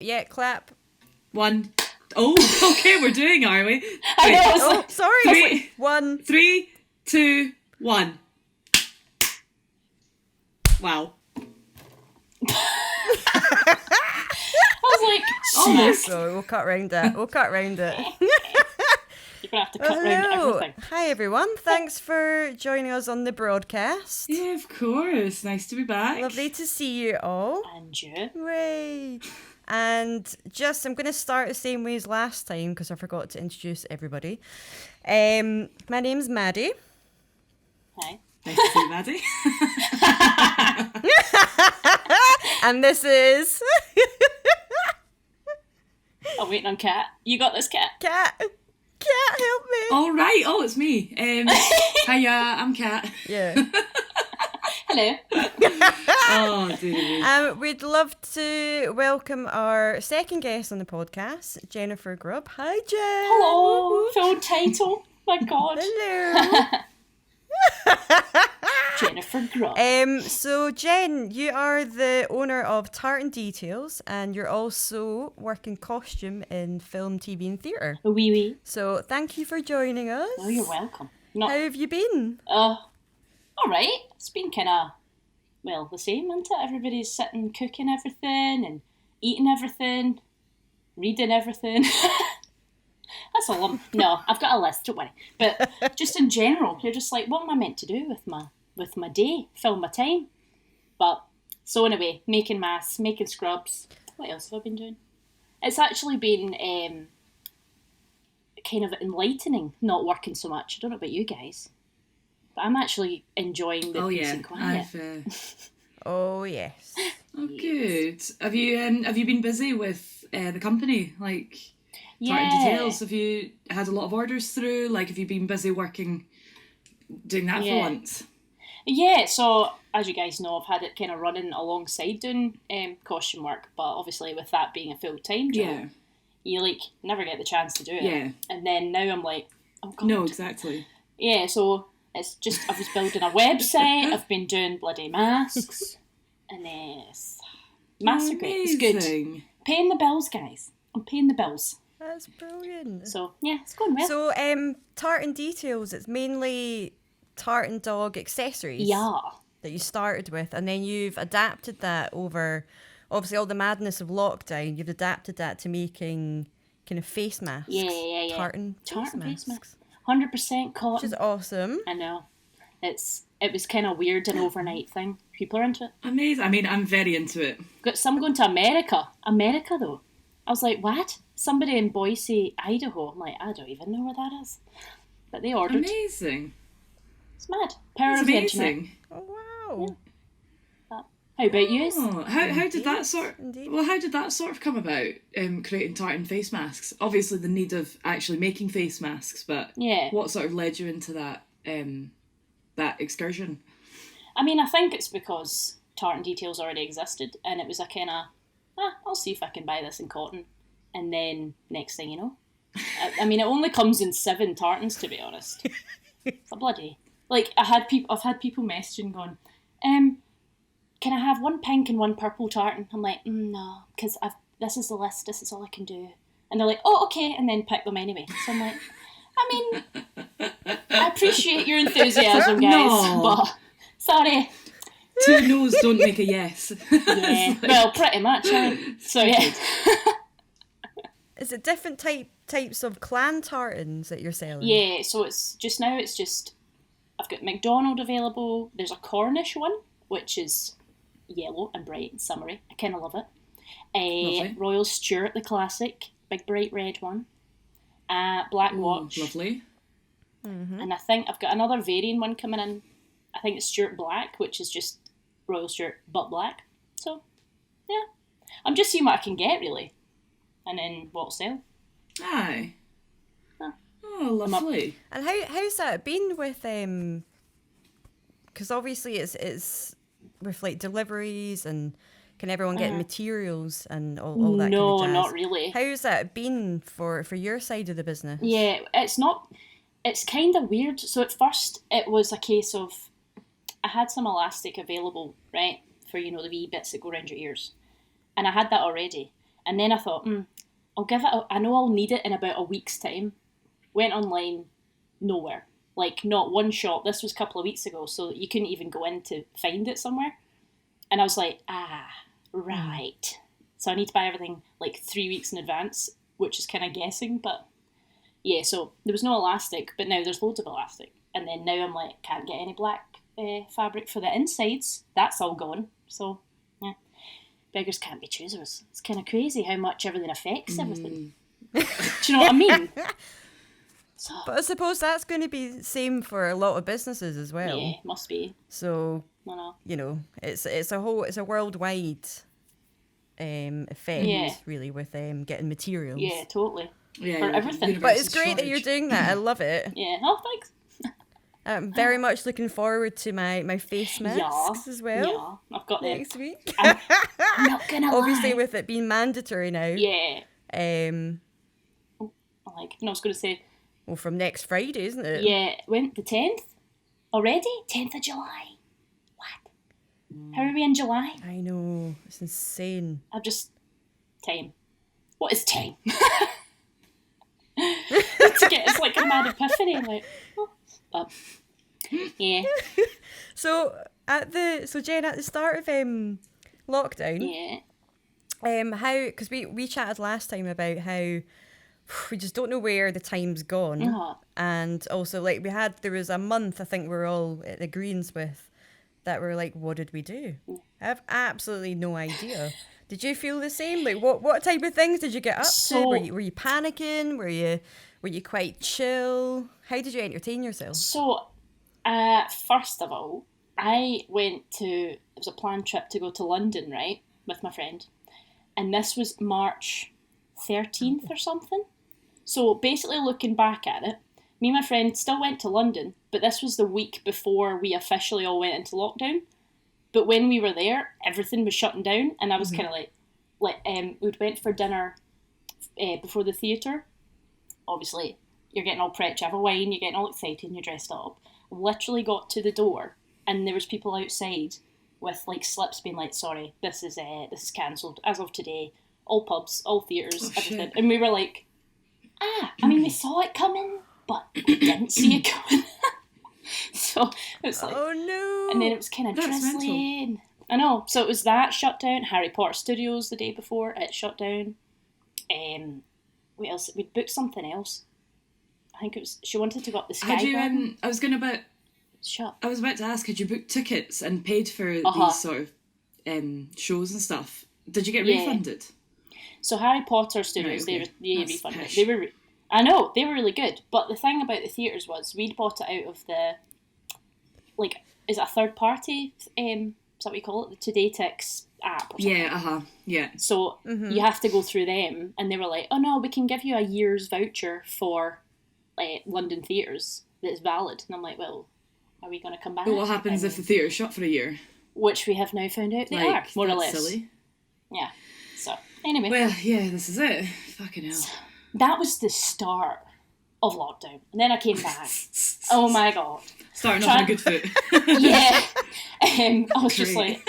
Yeah, clap. One. Oh, okay, we're doing, are we? I know. Oh, sorry. Three, 1. 3, 2, 1. Wow. I was like, almost. So we'll cut round it. You're going to have to cut round everything. Hi, everyone. Thanks for joining us on the Brawdcast. Yeah, of course. Nice to be back. Lovely to see you all. And you. Hooray. And I'm going to start the same way as last time because I forgot to introduce everybody. My name's Maddy. Hi. Nice to see you, Maddy. And this is... I'm waiting on Kat. You got this, Kat? Kat, help me. All right. Oh, it's me. Hiya, I'm Kat. Yeah. Hello. Oh, dear. We'd love to welcome our second guest on the podcast, Jennifer Grubb. Hi, Jen. Hello. Full title. My God. Hello. Jennifer Grubb. So Jen, you are the owner of Tartan Details, and you're also working costume in film, TV, and theatre. Wee wee. So thank you for joining us. Oh, you're welcome. How have you been? All right. It's been kind of, the same, isn't it? Everybody's sitting, cooking everything and eating everything, reading everything. That's a lump. No, I've got a list, don't worry. But just in general, you're just like, what am I meant to do with my day? Fill my time. But, so anyway, making masks, making scrubs. What else have I been doing? It's actually been kind of enlightening not working so much. I don't know about you guys. But I'm actually enjoying the peace and quiet. Oh, yes. Oh, good. Have you been busy with the company? Like... Tartan Details, have you had a lot of orders through? Like, have you been busy doing that for once? Yeah, so as you guys know, I've had it kind of running alongside doing costume work, but obviously with that being a full-time job, you never get the chance to do it. Yeah. And then now I'm like, oh God. No, exactly. Yeah, so it's just, I was building a website, I've been doing bloody masks, and masks are great, it's good. Paying the bills, guys. I'm paying the bills. That's brilliant. So, yeah, it's going well. So, Tartan Details, it's mainly tartan dog accessories that you started with, and then you've adapted that over, obviously, all the madness of lockdown, you've adapted that to making kind of face masks. Yeah. Tartan face masks. 100% cotton. Which is awesome. I know. It was kind of weird, an overnight thing. People are into it. Amazing. I mean, I'm very into it. Got some going to America. America, though. I was like, what? Somebody in Boise, Idaho. I'm like, I don't even know where that is. But they ordered. Amazing. It's mad. Power of the internet. Oh, wow. Yeah. How about you? Oh, how did that sort of come about, creating tartan face masks? Obviously the need of actually making face masks, but what sort of led you into that that excursion? I mean, I think it's because Tartan Details already existed, and it was a kind of, I'll see if I can buy this in cotton. And then, next thing you know, I mean, it only comes in 7 tartans, to be honest. It's a bloody... I've had people messaging going, can I have 1 pink and 1 purple tartan? I'm like, no, because this is the list, this is all I can do. And they're like, oh, okay, and then pick them anyway. So I'm like, I mean, I appreciate your enthusiasm, guys, but sorry. 2 no's don't make a yes. Yeah, well, pretty much. So, yeah. Is it different types of clan tartans that you're selling? Yeah, so it's just I've got McDonald available. There's a Cornish one, which is yellow and bright and summery. I kind of love it. Royal Stuart, the classic, big bright red one. Black Watch. Lovely. Mm-hmm. And I think I've got another variant one coming in. I think it's Stuart Black, which is just Royal Stuart but black. So, yeah. I'm just seeing what I can get, really. And then what'll sell. Aye. Oh, lovely. And how's that been with because obviously it's with deliveries and can everyone get materials and all that kind of jazz? No, not really. How's that been for your side of the business? Yeah, it's kind of weird. So at first it was a case of I had some elastic available, right, for the wee bits that go around your ears. And I had that already. And then I thought, I'll give it, I know I'll need it in about a week's time. Went online, nowhere. Like, not one shop. This was a couple of weeks ago, so you couldn't even go in to find it somewhere. And I was like, right. So I need to buy everything like 3 weeks in advance, which is kind of guessing, but yeah, so there was no elastic, but now there's loads of elastic. And then now I'm like, can't get any black fabric for the insides. That's all gone. So, yeah. Beggars can't be choosers. It's kind of crazy how much everything affects everything. Do you know what I mean? So, but I suppose that's going to be the same for a lot of businesses as well. Yeah, must be. So, you know, it's a worldwide effect, really, with getting materials. Yeah, totally. Yeah, for everything. But it's great that you're doing that. I love it. Yeah. Oh, thanks. I'm very much looking forward to my face masks as well. Yeah, I've got them next week. I'm not gonna Obviously, lie. with it being mandatory now. Yeah. I was going to say. Well, from next Friday, isn't it? Yeah. When the 10th already? 10th of July. What? How are we in July? I know, it's insane. Time. What is time? It's like a mad epiphany. Like, yeah. So Jen, at the start of lockdown, how, because we chatted last time about how we just don't know where the time's gone, and also like there was a month I think we were all at the Greens with that were like, what did we do? I have absolutely no idea. Did you feel the same? Like, what type of things did you get up to? Were you panicking? Were you quite chill? How did you entertain yourself? So, first of all, it was a planned trip to go to London, right, with my friend. And this was March 13th or something. So basically looking back at it, me and my friend still went to London, but this was the week before we officially all went into lockdown. But when we were there, everything was shutting down, and I was kind of we went for dinner before the theatre. Obviously, you're getting all prepped, you have a wine, you're getting all excited, and you're dressed up. Literally got to the door, and there was people outside with like slips being like, "Sorry, this is cancelled as of today. All pubs, all theatres, everything." Shit. And we were like, we saw it coming, but we didn't see it coming. So it was like, oh no! And then it was kind of drizzling. I know. So it was that shut down. Harry Potter Studios the day before it shut down. What else? We'd booked something else. I think it was. She wanted to go up the sky. Had you? I was about to ask. Had you booked tickets and paid for these sort of shows and stuff? Did you get refunded? So Harry Potter Studios, they refunded. Pish. They were. I know, they were really good. But the thing about the theatres was we'd bought it out of the, is it a third party? Is that what you call it? The Today Tix app or something. Yeah. So you have to go through them, and they were like, "Oh no, we can give you a year's voucher for London theatres that's valid." And I'm like, well, are we going to come back? But what happens if the theatre's shut for a year? Which we have now found out they are, more or less. Silly. Yeah. So, anyway. Well, yeah, this is it. Fucking hell. That was the start of lockdown. And then I came back. Oh my God. Starting off on a good foot. Yeah. I was just like,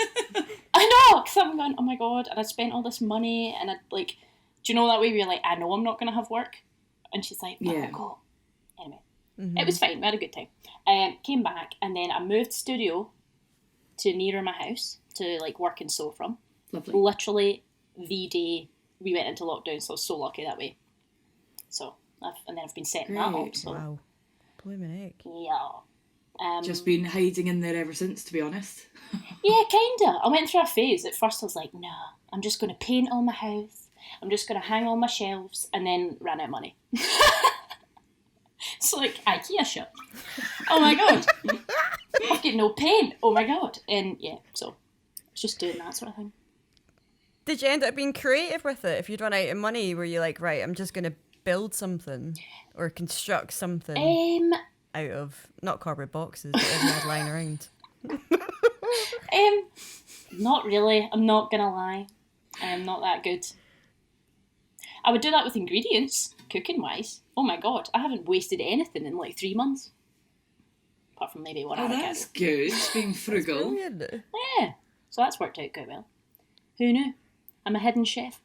I know, because I'm going, oh my God. And I spent all this money, and do you know that way where you're like, I know I'm not going to have work? And she's like, but I'll go. Anyway, it was fine. We had a good time. Came back, and then I moved studio to nearer my house to work and sew from. Lovely. Literally the day we went into lockdown, so I was so lucky that way. So, and then I've been setting that up. So. Wow. Blooming heck. Yeah. Just been hiding in there ever since, to be honest. Yeah, kinda. I went through a phase. At first I was like, no, I'm just going to paint all my house. I'm just going to hang all my shelves, and then ran out of money. It's like IKEA shop. Oh my God. I've got no paint. Oh my God. And yeah, so it's just doing that sort of thing. Did you end up being creative with it? If you'd run out of money, were you like, right, I'm just going to build something or construct something out of, not cardboard boxes, but everything had lying around? Not really. I'm not going to lie. I am not that good. I would do that with ingredients, cooking-wise. Oh my God, I haven't wasted anything in 3 months. Apart from maybe 1 hour. Oh, that's good, being frugal. Yeah, so that's worked out quite well. Who knew? I'm a hidden chef.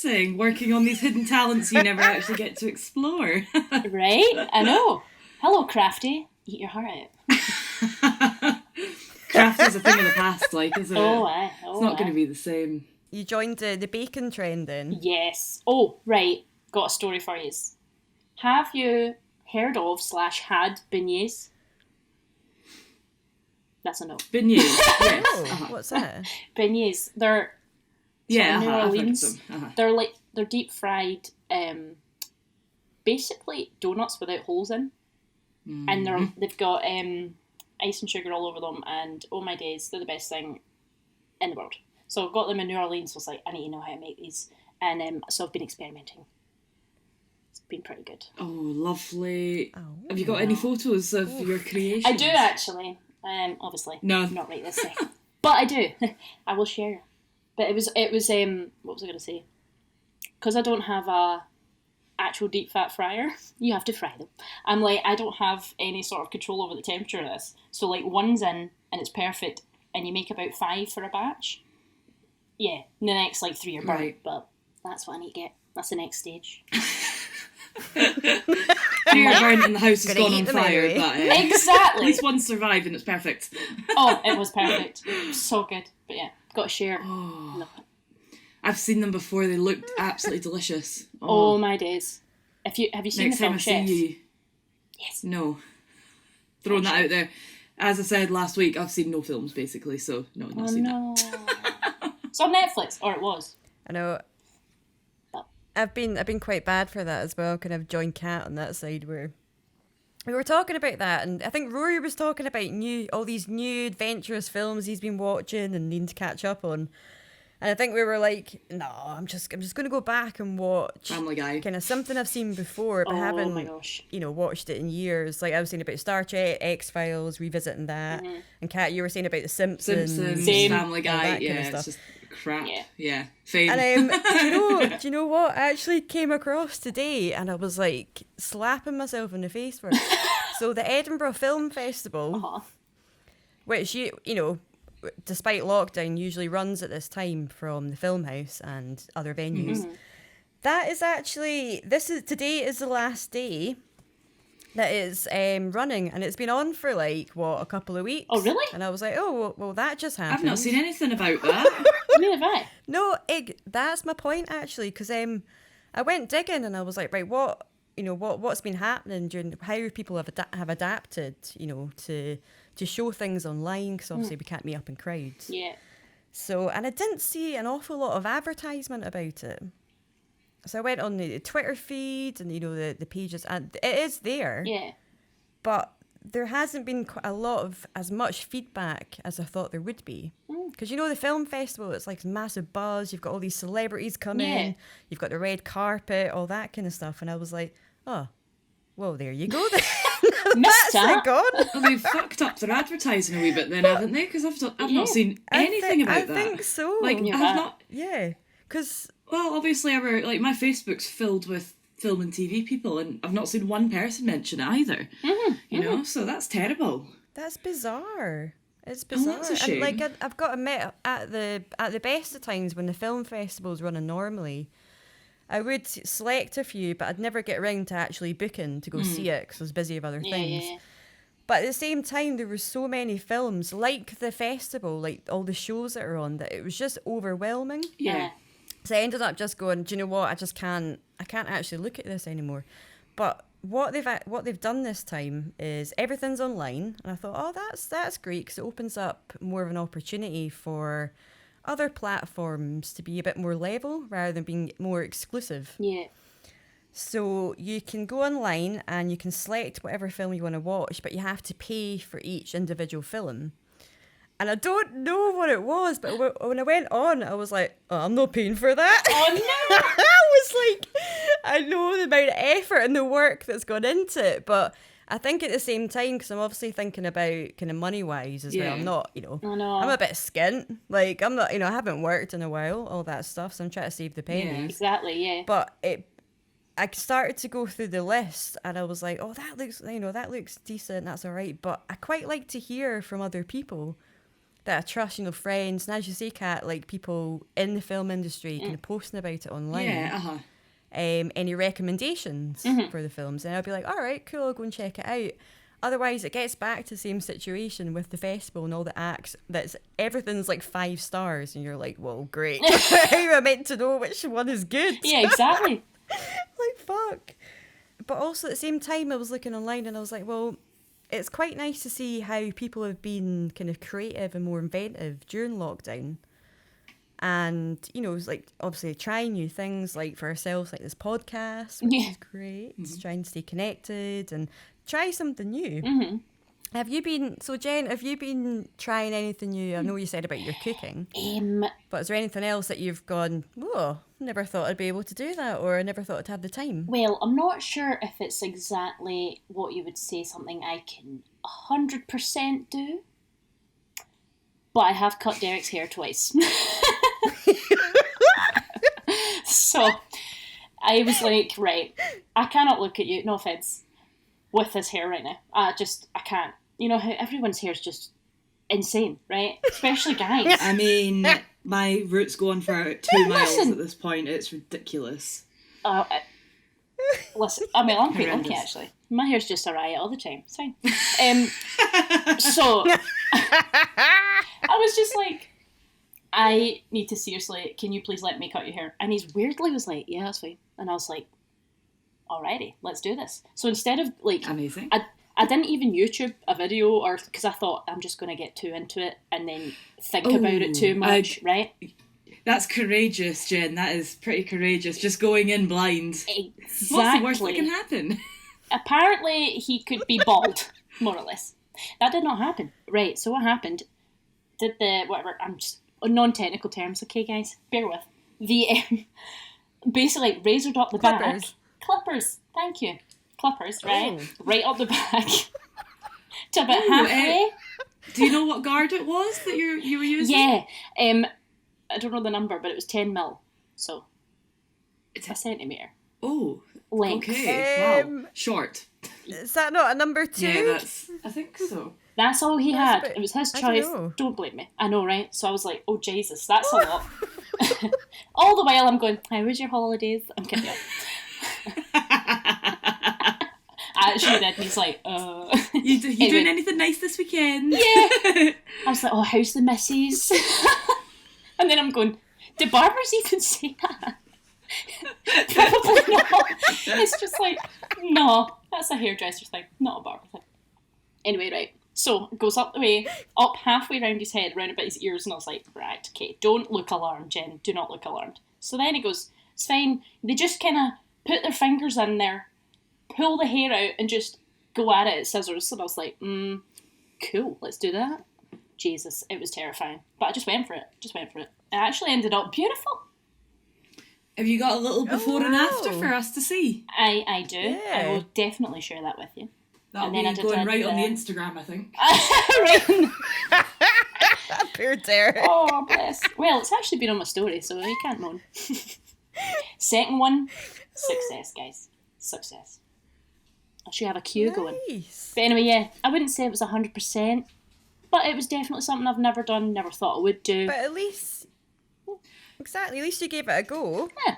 amazing, working on these hidden talents you never actually get to explore. Right? I know. Hello, Crafty. Eat your heart out. Crafty's a thing of the past, like, isn't it? It's not going to be the same. You joined the bacon trend then? Yes. Oh, right. Got a story for you. Have you heard of / had beignets? That's a no. Beignets, yes. Oh, what's that? Beignets. They're New Orleans. They're deep fried, basically donuts without holes in, and they've got ice and sugar all over them. And oh my days, they're the best thing in the world. So I got them in New Orleans. Was like, I need to know how to make these, and so I've been experimenting. It's been pretty good. Oh, lovely! Oh, have you got any photos of your creations? I do actually. Obviously, no, not right this second, but I do. I will share. But it was what was I going to say? Because I don't have a actual deep fat fryer, you have to fry them. I'm like, I don't have any sort of control over the temperature of this. So like one's in and it's perfect, and you make about 5 for a batch. Yeah, the next like 3 are burnt, right. But that's what I need to get. That's the next stage. 3 are burnt and the house has gone on fire. Anyway. But, exactly. At least one survived and it's perfect. Oh, it was perfect. So good. But yeah, got to share. Oh. I've seen them before. They looked absolutely delicious. Oh my days! Have you seen Next the film time I Chef? see you, yes. No. Throwing that out there. As I said last week, I've seen no films basically, so no, not seen that. It's on Netflix, or it was. I know. I've been quite bad for that as well. Kind of joined Kat on that side where we were talking about that, and I think Rory was talking about all these new adventurous films he's been watching and needing to catch up on. And I think we were like, no, I'm just going to go back and watch Family Guy. Kind of something I've seen before, but haven't, watched it in years. Like I was saying about Star Trek, X-Files, revisiting that. Mm-hmm. And Kat, you were saying about The Simpsons. Family Guy, yeah, kind of it's just crap. Yeah. Fame. And do you know what I actually came across today? And I was like slapping myself in the face for it. So the Edinburgh Film Festival, which despite lockdown, usually runs at this time from the Film House and other venues. Mm-hmm. That is actually today is the last day that is running, and it's been on for a couple of weeks. Oh, really? And I was like, oh, well, that just happened. I've not seen anything about that. Neither have I. No, that's my point actually, because I went digging and I was like, right, what's been happening during how people have adapted, to show things online, because obviously we can't meet up in crowds. Yeah. So, and I didn't see an awful lot of advertisement about it. So I went on the Twitter feed and, the pages, and it is there. Yeah. But there hasn't been as much feedback as I thought there would be. Because, the film festival, it's like massive buzz. You've got all these celebrities coming. You've got the red carpet, all that kind of stuff. And I was like, oh, well, there you go then. That's it gone. Well, they've fucked up their advertising a wee bit then, haven't they? Because I've not seen anything about that. I think so. I've not. Yeah, because obviously, my Facebook's filled with film and TV people, and I've not seen one person mention it either. Mm-hmm. So that's terrible. That's bizarre. It's bizarre. That's a shame. And I've got to admit, at the best of times when the film festival's running normally, I would select a few, but I'd never get around to actually booking to go see it because I was busy with other things. Yeah. But at the same time, there were so many films, like the festival, like all the shows that are on, that it was just overwhelming. Yeah. So I ended up just going, do you know what? I can't actually look at this anymore. But what they've done this time is everything's online, and I thought, oh, that's great, because it opens up more of an opportunity for other platforms to be a bit more level rather than being more exclusive. Yeah. So you can go online and you can select whatever film you want to watch, but you have to pay for each individual film. And I don't know what it was, but when I went on, I was like, oh, I'm not paying for that. Oh, no! I was like, I know the amount of effort and the work that's gone into it, but I think at the same time, because I'm obviously thinking about kind of money-wise as well. I'm not, I'm a bit skint. Like, I'm not, I haven't worked in a while, all that stuff, so I'm trying to save the pennies. Yeah, exactly, yeah. But I started to go through the list, and I was like, oh, that looks decent, that's all right. But I quite like to hear from other people that I trust, friends, and as you say, Kat, like people in the film industry kind of posting about it online. Yeah, any recommendations for the films, and I'll be like, all right, cool, I'll go and check it out. Otherwise, it gets back to the same situation with the festival and all the acts. Everything's like 5 stars, and you're like, well, great. How am I meant to know which one is good? Yeah, exactly. Like, fuck. But also at the same time, I was looking online and I was like, well, it's quite nice to see how people have been kind of creative and more inventive during lockdown. And, it's like, obviously trying new things, like for ourselves, like this podcast, which is great. Mm-hmm. Trying to stay connected and try something new. Mm-hmm. Jen, have you been trying anything new? I know you said about your cooking, but is there anything else that you've gone, never thought I'd be able to do that, or I never thought I'd have the time? Well, I'm not sure if it's exactly what you would say something I can 100% do, but I have cut Derek's hair twice. So I was like, right, I cannot look at you, no offence, with this hair right now. I can't. You know how everyone's hair is just insane, right? Especially guys. I mean, my roots go on for 2 miles at this point. It's ridiculous. Listen, I mean, I'm quite lucky actually. My hair's just a riot all the time. It's fine. So I was just like, I need to seriously, can you please let me cut your hair? And he's weirdly was like, yeah, that's fine. And I was like, alrighty, let's do this. So instead of like, amazing. I didn't even YouTube a video, or because I thought I'm just going to get too into it and then think about it too much, right? That's courageous, Jen. That is pretty courageous. Just going in blind. Exactly. What's the worst that can happen? Apparently, he could be bald, more or less. That did not happen. Right, so what happened? Did the, whatever, I'm just, non-technical terms, okay, guys? Bear with. The, basically, razored up the back. Clippers, thank you. Clippers, right? Oh. Right up the back. To about halfway. Do you know what guard it was that you were using? Yeah. I don't know the number, but it was 10 mil. So, it's a centimetre. Oh. Length. Okay. Wow. Short. Is that not a number 2? Yeah, I think so. That's all he had. It was his choice. Don't blame me. I know, right? So I was like, oh, Jesus, that's a lot. All the while I'm going, how was your holidays? I'm kidding you. I actually did. He's like, You doing anything nice this weekend? Yeah. I was like, oh, how's the missus? And then I'm going, do barbers even say that? Probably not. It's just like, no, that's a hairdresser thing, not a barber thing. Anyway, right. So it goes up the way, up halfway around his head, round about his ears, and I was like, right, okay, don't look alarmed, Jen. Do not look alarmed. So then he goes, it's fine. They just kind of put their fingers in there, pull the hair out, and just go at it at scissors. And I was like, cool, let's do that. Jesus, it was terrifying. But I just went for it. It actually ended up beautiful. Have you got a little before and after for us to see? I do. Yeah. I will definitely share that with you. That'll be going right on the Instagram, I think. Right. Poor Derek. Oh, bless. Well, it's actually been on my story, so you can't moan. Second one, success, guys. Success. I should have a queue going. But anyway, yeah, I wouldn't say it was 100%, but it was definitely something I've never done, never thought I would do. But at least, exactly, at least you gave it a go. Yeah.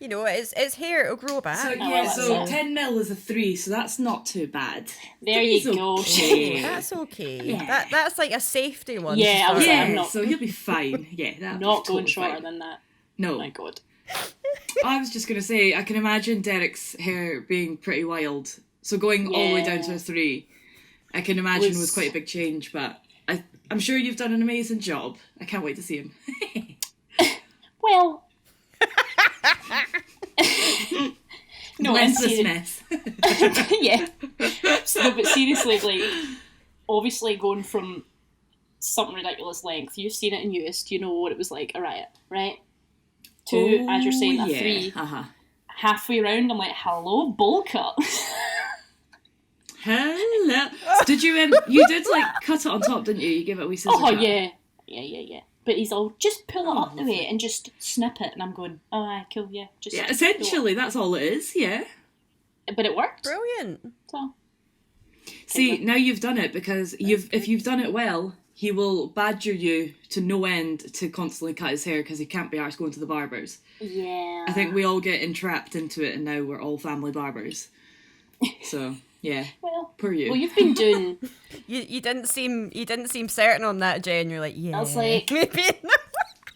You know, it's hair, it'll grow back. So 10 mil is a 3, so that's not too bad. There you go. Okay. That's okay. Yeah. That's like a safety one. Yeah, so you'll be fine. Yeah, not going shorter than that. No. Oh my God. I was just going to say, I can imagine Derek's hair being pretty wild. So going all the way down to a 3, I can imagine was quite a big change, but I'm sure you've done an amazing job. I can't wait to see him. Well... No, endless mess. Yeah. So, but seriously, like, obviously going from something ridiculous length, you've seen it in US, you know what it was like, a riot, right? To, as you're saying, a 3. Halfway around, I'm like, hello, bowl cut. Hello. Did you, you did, like, cut it on top, didn't you? You gave it a wee scissor cut. Yeah. But he's all, just pull it up the way and just snip it. And I'm going, oh, aye, cool, yeah. Just essentially, that's all it is, yeah. But it worked. Brilliant. So. See, now you've done it, because if you've done it well, he will badger you to no end to constantly cut his hair because he can't be arsed going to the barbers. Yeah. I think we all get entrapped into it, and now we're all family barbers. So, yeah. Well, poor you. Well, you've been doing... you didn't seem certain on that, Jen. You're like, yeah. I was like... Maybe.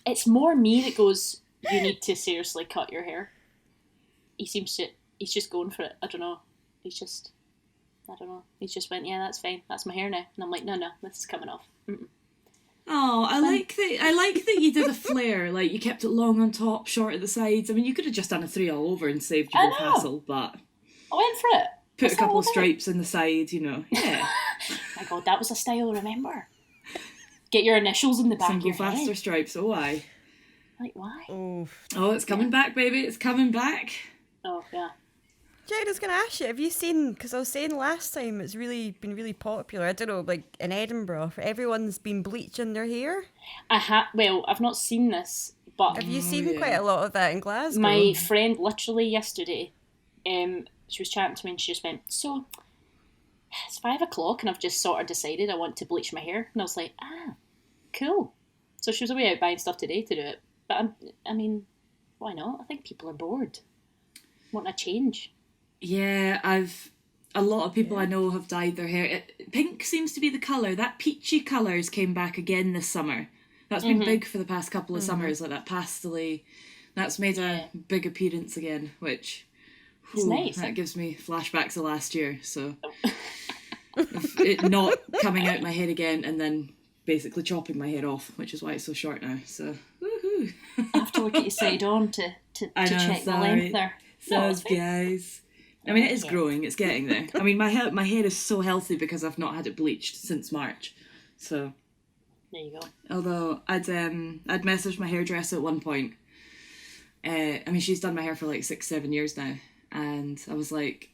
It's more me that goes, you need to seriously cut your hair. He's just going for it. I don't know. He's just went, yeah, that's fine. That's my hair now. And I'm like, no, this is coming off. Mm-mm. Oh, I like that you did a flare. Like, you kept it long on top, short at the sides. I mean, you could have just done a 3 all over and saved you both hassle, but... I went for it. Put a couple of stripes in the side, you know. Yeah. My God, that was a style, remember? Get your initials in the back Single of your faster head. stripes, oh aye. Like, why? Oh, it's coming back, baby. It's coming back. Oh, yeah. Jen, I was going to ask you, have you seen, because I was saying last time it's been really popular, I don't know, like in Edinburgh, everyone's been bleaching their hair? Well, I've not seen this, but... Have you seen quite a lot of that in Glasgow? My friend, literally yesterday, she was chatting to me and she just went, so, it's 5 o'clock and I've just sort of decided I want to bleach my hair. And I was like, cool. So she was away out buying stuff today to do it. But, I mean, why not? I think people are bored. Want a change. Yeah, a lot of people I know have dyed their hair. Pink seems to be the colour. That peachy colours came back again this summer. That's been big for the past couple of summers, like that pastel-y. That's made a big appearance again, which... It's nice. That gives me flashbacks of last year, so... it not coming out my head again and then basically chopping my hair off, which is why it's so short now, so... Woohoo! I have to look at you side on to check the length there. So, guys... I mean, it is growing. It's getting there. I mean, my hair is so healthy because I've not had it bleached since March. So there you go. Although I'd messaged my hairdresser at one point. I mean, she's done my hair for like 6-7 years now, and I was like,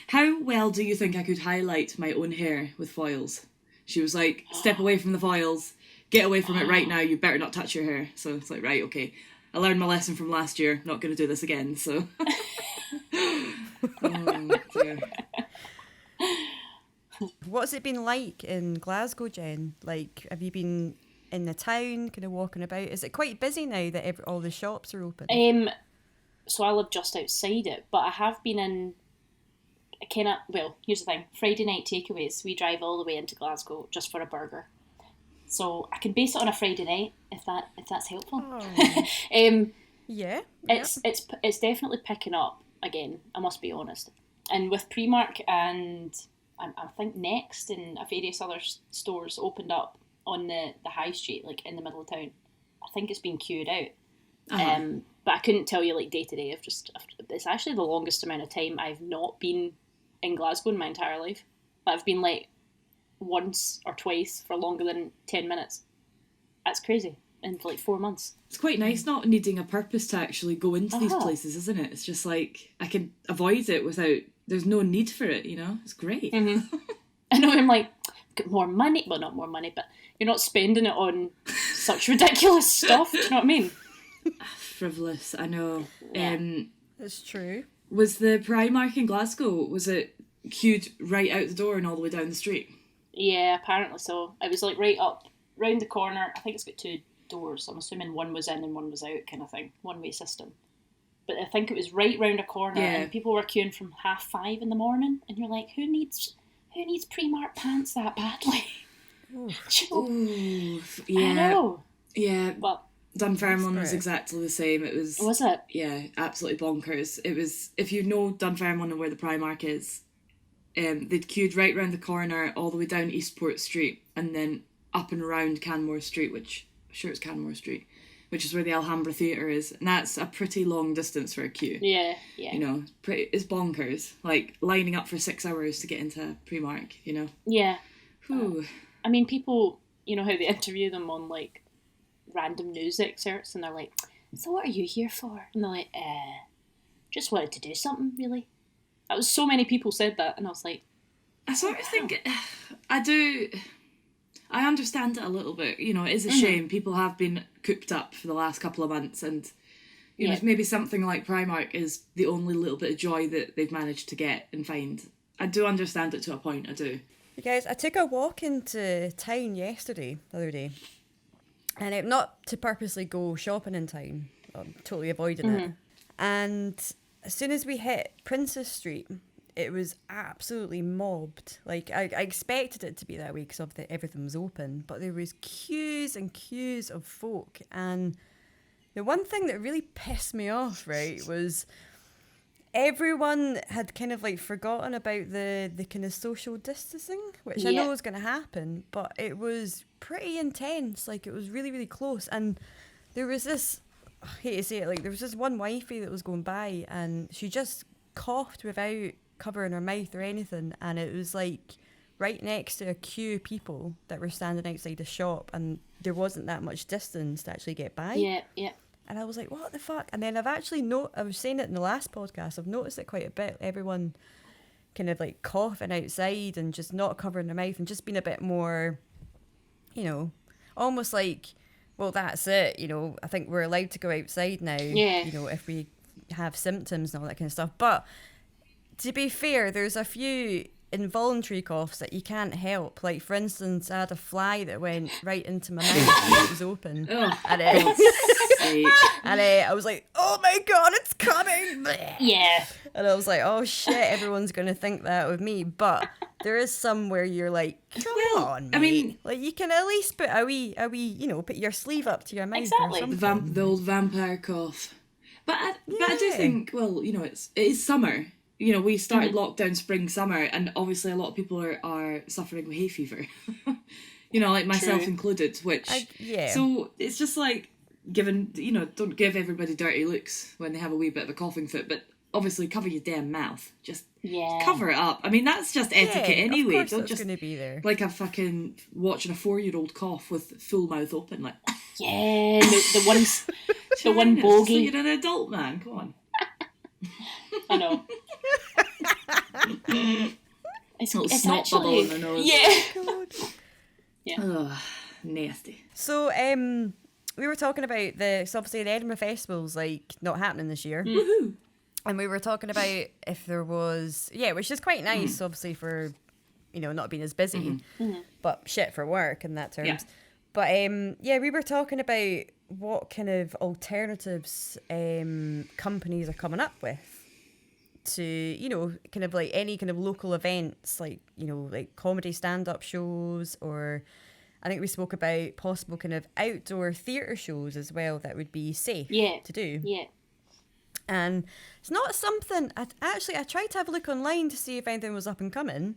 "How well do you think I could highlight my own hair with foils?" She was like, "Step away from the foils. Get away from it right now. You better not touch your hair." So it's like, right, okay. I learned my lesson from last year. Not going to do this again. So. Oh, dear. What's it been like in Glasgow, Jen? Like, have you been in the town, kind of walking about? Is it quite busy now that all the shops are open? So I live just outside it, but I have been in here's the thing. Friday night takeaways, we drive all the way into Glasgow just for a burger. So I can base it on a Friday night, if that's helpful. Oh. Yeah. It's definitely picking up again, I must be honest. And with Primark and I think Next and various other stores opened up on the high street, like in the middle of town, I think it's been queued out. But I couldn't tell you like day to day. It's actually the longest amount of time I've not been in Glasgow in my entire life. I've been like once or twice for longer than 10 minutes. That's crazy. In like 4 months. It's quite nice not needing a purpose to actually go into these places, isn't it? It's just like I can avoid it without. There's no need for it, you know. It's great. Mm-hmm. I know. I'm like, got more money. Well, not more money, but you're not spending it on such ridiculous stuff. Do you know what I mean? Frivolous. I know. Yeah. That's true. Was the Primark in Glasgow? Was it queued right out the door and all the way down the street? Yeah, apparently so. It was like right up round the corner. I think it's got 2 doors. I'm assuming one was in and one was out, kind of thing, one-way system. But I think it was right round a corner, and people were queuing from 5:30 in the morning, and you're like, who needs Primark pants that badly? Ooh, yeah, I know. Yeah, but Dunfermline was exactly the same. It was. Was it? Yeah, absolutely bonkers. It was. If you know Dunfermline and where the Primark is, they'd queued right round the corner, all the way down Eastport Street, and then up and around Canmore Street, which. Sure, it's Canmore Street, which is where the Alhambra Theatre is, and that's a pretty long distance for a queue. Yeah. You know, it's bonkers. Like lining up for 6 hours to get into Primark. You know. Yeah. I mean, people, you know how they interview them on like random news excerpts, and they're like, "So what are you here for?" And they're like, "Just wanted to do something, really." That was so many people said that, and I was like, I sort of think I do. I understand it a little bit. You know, it is a shame. People have been cooped up for the last couple of months, and you know, maybe something like Primark is the only little bit of joy that they've managed to get and find. I do understand it to a point. I do. You guys, I took a walk into town the other day, and not to purposely go shopping in town. I'm totally avoiding it. And as soon as we hit Princess Street, it was absolutely mobbed. Like, I expected it to be that way because everything was open, but there was queues and queues of folk. And the one thing that really pissed me off, right, was everyone had kind of like forgotten about the kind of social distancing, which I know was going to happen, but it was pretty intense. Like, it was really, really close. And there was this, I hate to say it, like, there was this one wifey that was going by, and she just coughed without covering her mouth or anything, and it was like right next to a queue of people that were standing outside the shop, and there wasn't that much distance to actually get by. And I was like, what the fuck? And then I was saying it in the last podcast, I've noticed it quite a bit, everyone kind of like coughing outside and just not covering their mouth and just being a bit more, you know, almost like, well, that's it, you know, I think we're allowed to go outside now, you know, if we have symptoms and all that kind of stuff. But to be fair, there's a few involuntary coughs that you can't help. Like, for instance, I had a fly that went right into my mouth when it was open. And I was like, oh my God, it's coming. Yeah. And I was like, oh shit, everyone's going to think that of me. But there is some where you're like, come on, mate. I mean, like, you can at least put a wee, you know, put your sleeve up to your mouth or something. The old vampire cough. But I do think, well, you know, it is summer. You know, we started lockdown spring, summer, and obviously a lot of people are suffering with hay fever. You know, like myself included, which... So it's just like, don't give everybody dirty looks when they have a wee bit of a coughing fit, but obviously cover your damn mouth. Just cover it up. I mean, that's just etiquette anyway. Of course don't just gonna be there. Like a fucking watching a 4-year-old cough with full mouth open, like... Yeah, the one bogey. You're an adult, man. Come on. I know. It's snot actually... bubble in the nose. Yeah. Ugh, nasty. So, we were talking about so obviously the Edinburgh Festival's like not happening this year. Woohoo! And we were talking about if there was, which is quite nice, obviously, for, you know, not being as busy, but shit for work in that terms. Yeah. But we were talking about what kind of alternatives companies are coming up with to, you know, kind of like any kind of local events, like, you know, like comedy stand-up shows, or I think we spoke about possible kind of outdoor theatre shows as well that would be safe to do. Yeah. And it's not something, I tried to have a look online to see if anything was up and coming.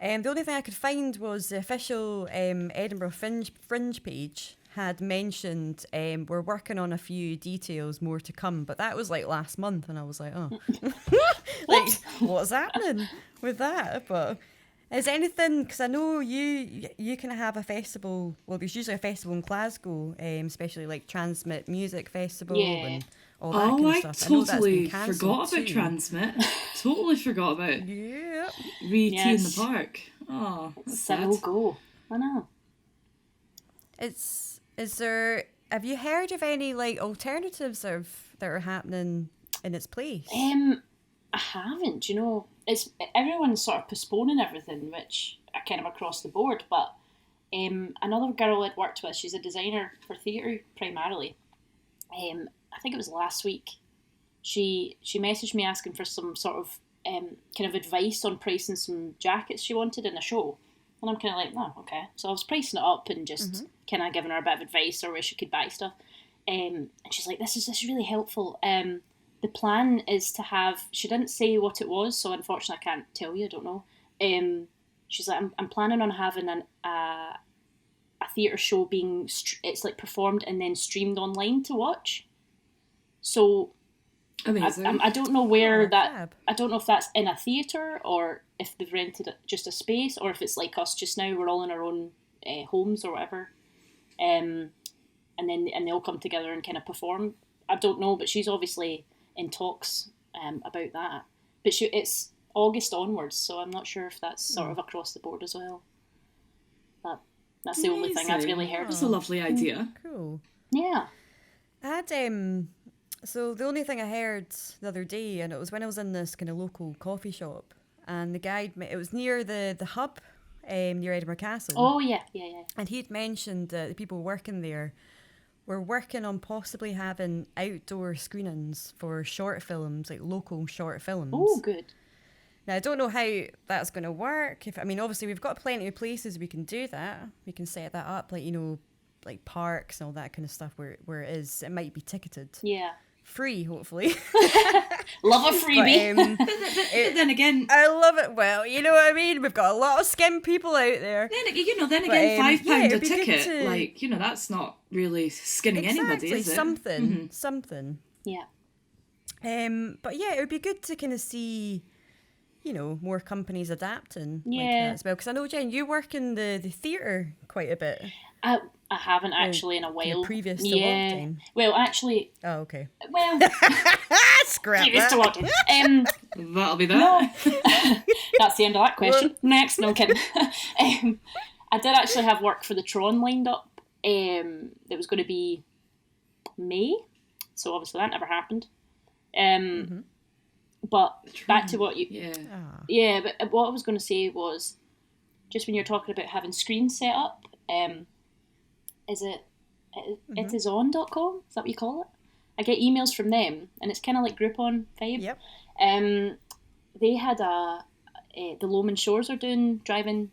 The only thing I could find was the official Edinburgh Fringe page had mentioned we're working on a few details more to come, but that was like last month, and I was like, oh, like, what's happening with that? But is anything, because I know you can have a festival, well, there's usually a festival in Glasgow, especially like Transmit Music Festival and all that kind of stuff. I totally forgot about Transmit. Totally forgot about it. Yeah. Tea in the park. Oh, that's sad. We'll go. I know. Have you heard of any like alternatives that are happening in its place? I haven't. You know, everyone's sort of postponing everything, which are kind of across the board. But another girl I'd worked with, she's a designer for theatre primarily. I think it was last week. She messaged me asking for some sort of kind of advice on pricing some jackets she wanted in a show. And I'm kind of like, oh, okay. So I was pricing it up and just kind of giving her a bit of advice or where she could buy stuff. And she's like, this is really helpful. The plan is to have, she didn't say what it was, so unfortunately I can't tell you, I don't know. She's like, I'm planning on having a theatre show being, it's like performed and then streamed online to watch. So I don't know where I don't know if that's in a theatre or if they've rented just a space, or if it's like us just now, we're all in our own homes or whatever, and they all come together and kind of perform. I don't know, but she's obviously in talks about that. But it's August onwards, so I'm not sure if that's sort of across the board as well. But that's the only thing I've really heard. That's a lovely idea. Cool. Yeah. I had so the only thing I heard the other day, and it was when I was in this kind of local coffee shop, and the guide, it was near the hub near Edinburgh Castle. Oh, yeah. And he'd mentioned that the people working there were working on possibly having outdoor screenings for short films, like local short films. Oh, good. Now, I don't know how that's going to work. Obviously, we've got plenty of places we can do that. We can set that up, like, like parks and all that kind of stuff where it might be ticketed. Yeah. Free, hopefully. Love a freebie. But then again, I love it. Well, you know what I mean? We've got a lot of skim people out there. Then again, £5 a ticket, like, that's not really skinning anybody, is it? Something. Yeah. But yeah, it would be good to kind of see, more companies adapting like that as well. Because I know, Jen, you work in the theatre quite a bit. I haven't actually in a while. Previous to lockdown. Well, actually. Oh, okay. Well. Scrap previous that. to lockdown. That'll be that. No. That's the end of that question. Next, no, I'm kidding. I did actually have work for the Tron lined up. It was going to be May, so obviously that never happened. But back to what you. Yeah, but what I was going to say was, just when you're talking about having screens set up. Is it itison.com? Is that what you call it? I get emails from them, and it's kind of like Groupon vibe. Yep. They had the Lomond Shores are doing drive-in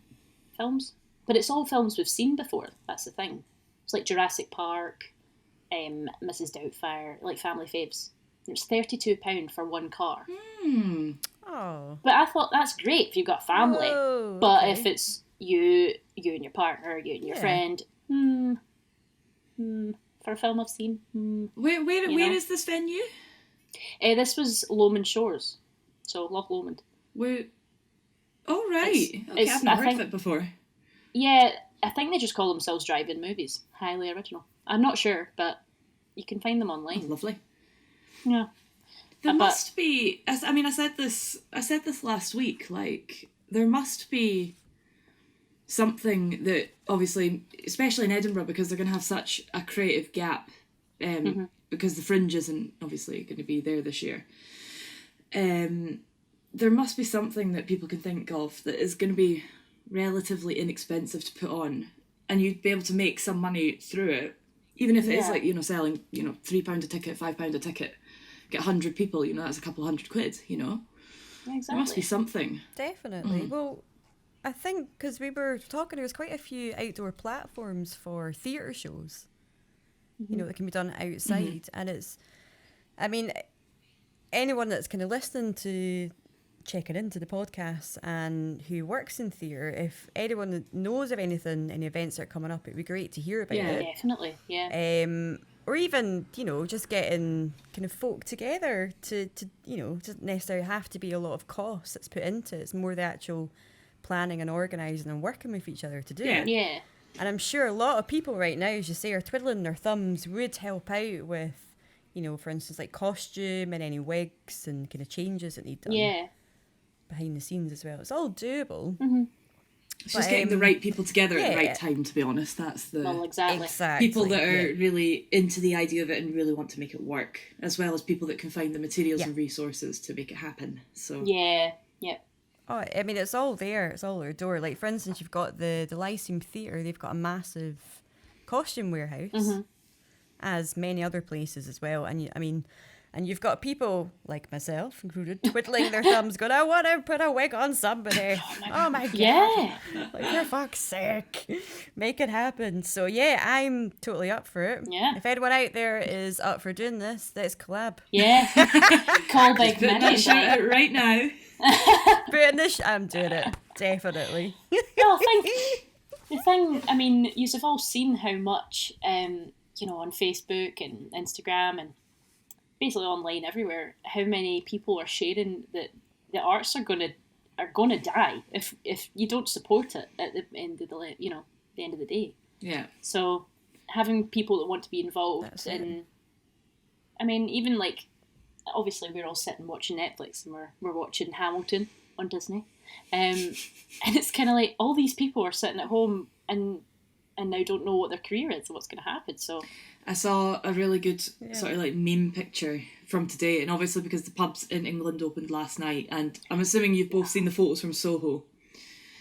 films, but it's all films we've seen before. That's the thing. It's like Jurassic Park, Mrs. Doubtfire, like family faves. It's £32 for one car. Oh. But I thought that's great if you've got family. Oh, but okay. if it's you and your partner, you and your friend, for a film I've seen. Where is this venue? This was Lomond Shores, so Loch Lomond. Oh, right. I've not heard of it before. Yeah, I think they just call themselves drive-in movies. Highly original. I'm not sure, but you can find them online. Oh, lovely. Yeah. There must be. I said this last week. Like, there must be something that, obviously, especially in Edinburgh, because they're going to have such a creative gap, because the Fringe isn't obviously going to be there this year. There must be something that people can think of that is going to be relatively inexpensive to put on, and you'd be able to make some money through it, even if it is like, selling, £3 a ticket, £5 a ticket, get 100 people, that's a couple £100, Yeah, exactly. There must be something. Definitely. Well, I think because we were talking, there's quite a few outdoor platforms for theatre shows, that can be done outside. And it's, anyone that's kind of listening to, checking into the podcast and who works in theatre, if anyone knows of anything, any events that are coming up, it'd be great to hear about it. Yeah, definitely, yeah. Or even, just getting kind of folk together to doesn't necessarily have to be a lot of cost that's put into it. It's more the actual planning and organising and working with each other to do it. Yeah. And I'm sure a lot of people right now, as you say, are twiddling their thumbs, would help out with, for instance, like costume and any wigs and kind of changes that need done. Yeah. Behind the scenes as well. It's all doable. It's just getting the right people together at the right time, to be honest. That's the exactly. People that are really into the idea of it and really want to make it work, as well as people that can find the materials and resources to make it happen. So Oh, it's all there. It's all at their door. Like, for instance, you've got the Lyceum Theatre. They've got a massive costume warehouse, as many other places as well. And and you've got people like myself included twiddling their thumbs, going, "I want to put a wig on somebody." Oh my god! Yeah, like, for fuck's sake, make it happen. So yeah, I'm totally up for it. Yeah. If anyone out there is up for doing this, let's collab. Yeah. Call Big Put that shout out right now. I'm doing it, definitely. Well, the thing, you've all seen how much, on Facebook and Instagram and basically online everywhere, how many people are sharing that the arts are gonna die if you don't support it at the end of the end of the day. Yeah. So having people that want to be involved in, even like, obviously we're all sitting watching Netflix and we're watching Hamilton on Disney, and it's kind of like all these people are sitting at home and now don't know what their career is and what's going to happen. So I saw a really good sort of like meme picture from today, and obviously because the pubs in England opened last night, and I'm assuming you've both seen the photos from Soho.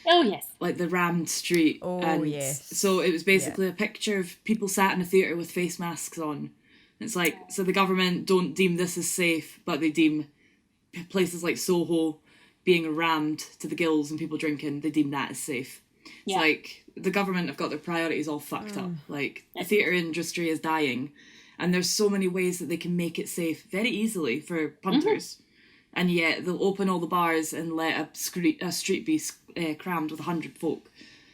Oh, yes. Like the rammed street. Oh, and yes. So it was basically a picture of people sat in a theatre with face masks on. It's like, so the government don't deem this as safe, but they deem places like Soho being rammed to the gills and people drinking, they deem that as safe. It's like the government have got their priorities all fucked up. Like, the theatre industry is dying, and there's so many ways that they can make it safe very easily for punters. And yet they'll open all the bars and let a street be crammed with 100 folk.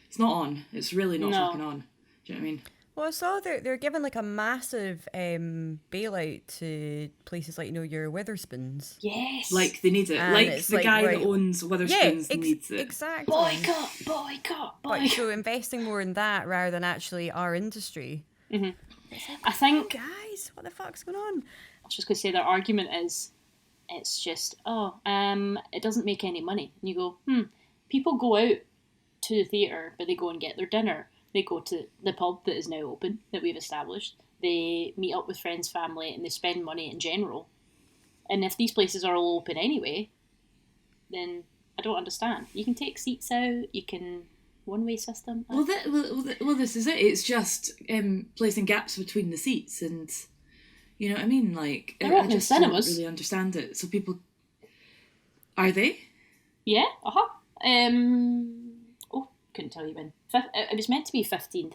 It's not on. It's really not fucking on. Do you know what I mean? Well, I saw they're giving like a massive bailout to places like, your Witherspoons. Yes. Like, they need it. And like the guy that owns Witherspoons needs it. Exactly. Boycott. But so investing more in that rather than actually our industry. Mm-hmm. I think... guys, what the fuck's going on? I was just going to say their argument is, it's just, it doesn't make any money. And you go, people go out to the theatre, but they go and get their dinner. They go to the pub that is now open, that we've established. They meet up with friends, family, and they spend money in general. And if these places are all open anyway, then I don't understand. You can take seats out, you can... one-way system. Well, this is it. It's just placing gaps between the seats, and you know what I mean. Like, I just don't really understand it. So people, are they? Yeah. Couldn't tell you when. It was meant to be 15th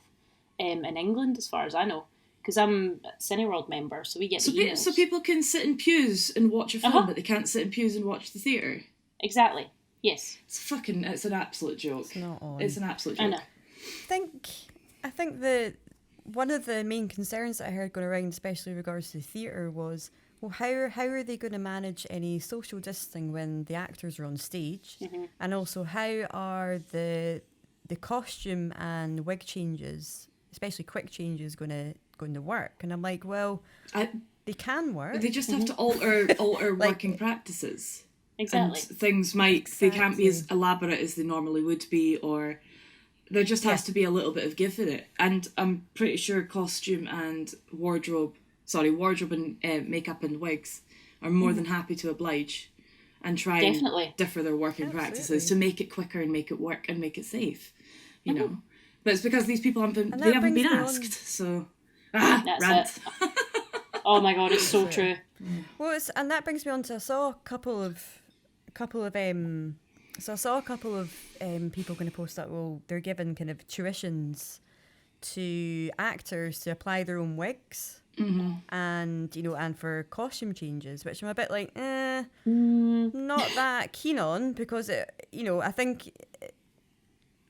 in England, as far as I know, because I'm a Cineworld member, so we get the emails. So people can sit in pews and watch a film, but they can't sit in pews and watch the theatre. Exactly. Yes. It's an absolute joke. It's not on. It's an absolute joke. I know. I think one of the main concerns that I heard going around, especially in regards to the theatre, was, well, how are they going to manage any social distancing when the actors are on stage? Mm-hmm. And also, how are the costume and wig changes, especially quick changes, going to work? And I'm like, well, they can work. They just have to alter like, working practices. Exactly. And things they can't be as elaborate as they normally would be, or there just has to be a little bit of give in it. And I'm pretty sure costume and wardrobe and makeup and wigs are more than happy to oblige and try and differ their working practices to make it quicker and make it work and make it safe, you know. But it's because these people haven't been asked. So, rant. Oh my god, it's so true. Well, and that brings me on to I saw a couple of people going to post that, well, they're given kind of tuitions to actors to apply their own wigs, and and for costume changes, which I'm a bit like, not that keen on, because I think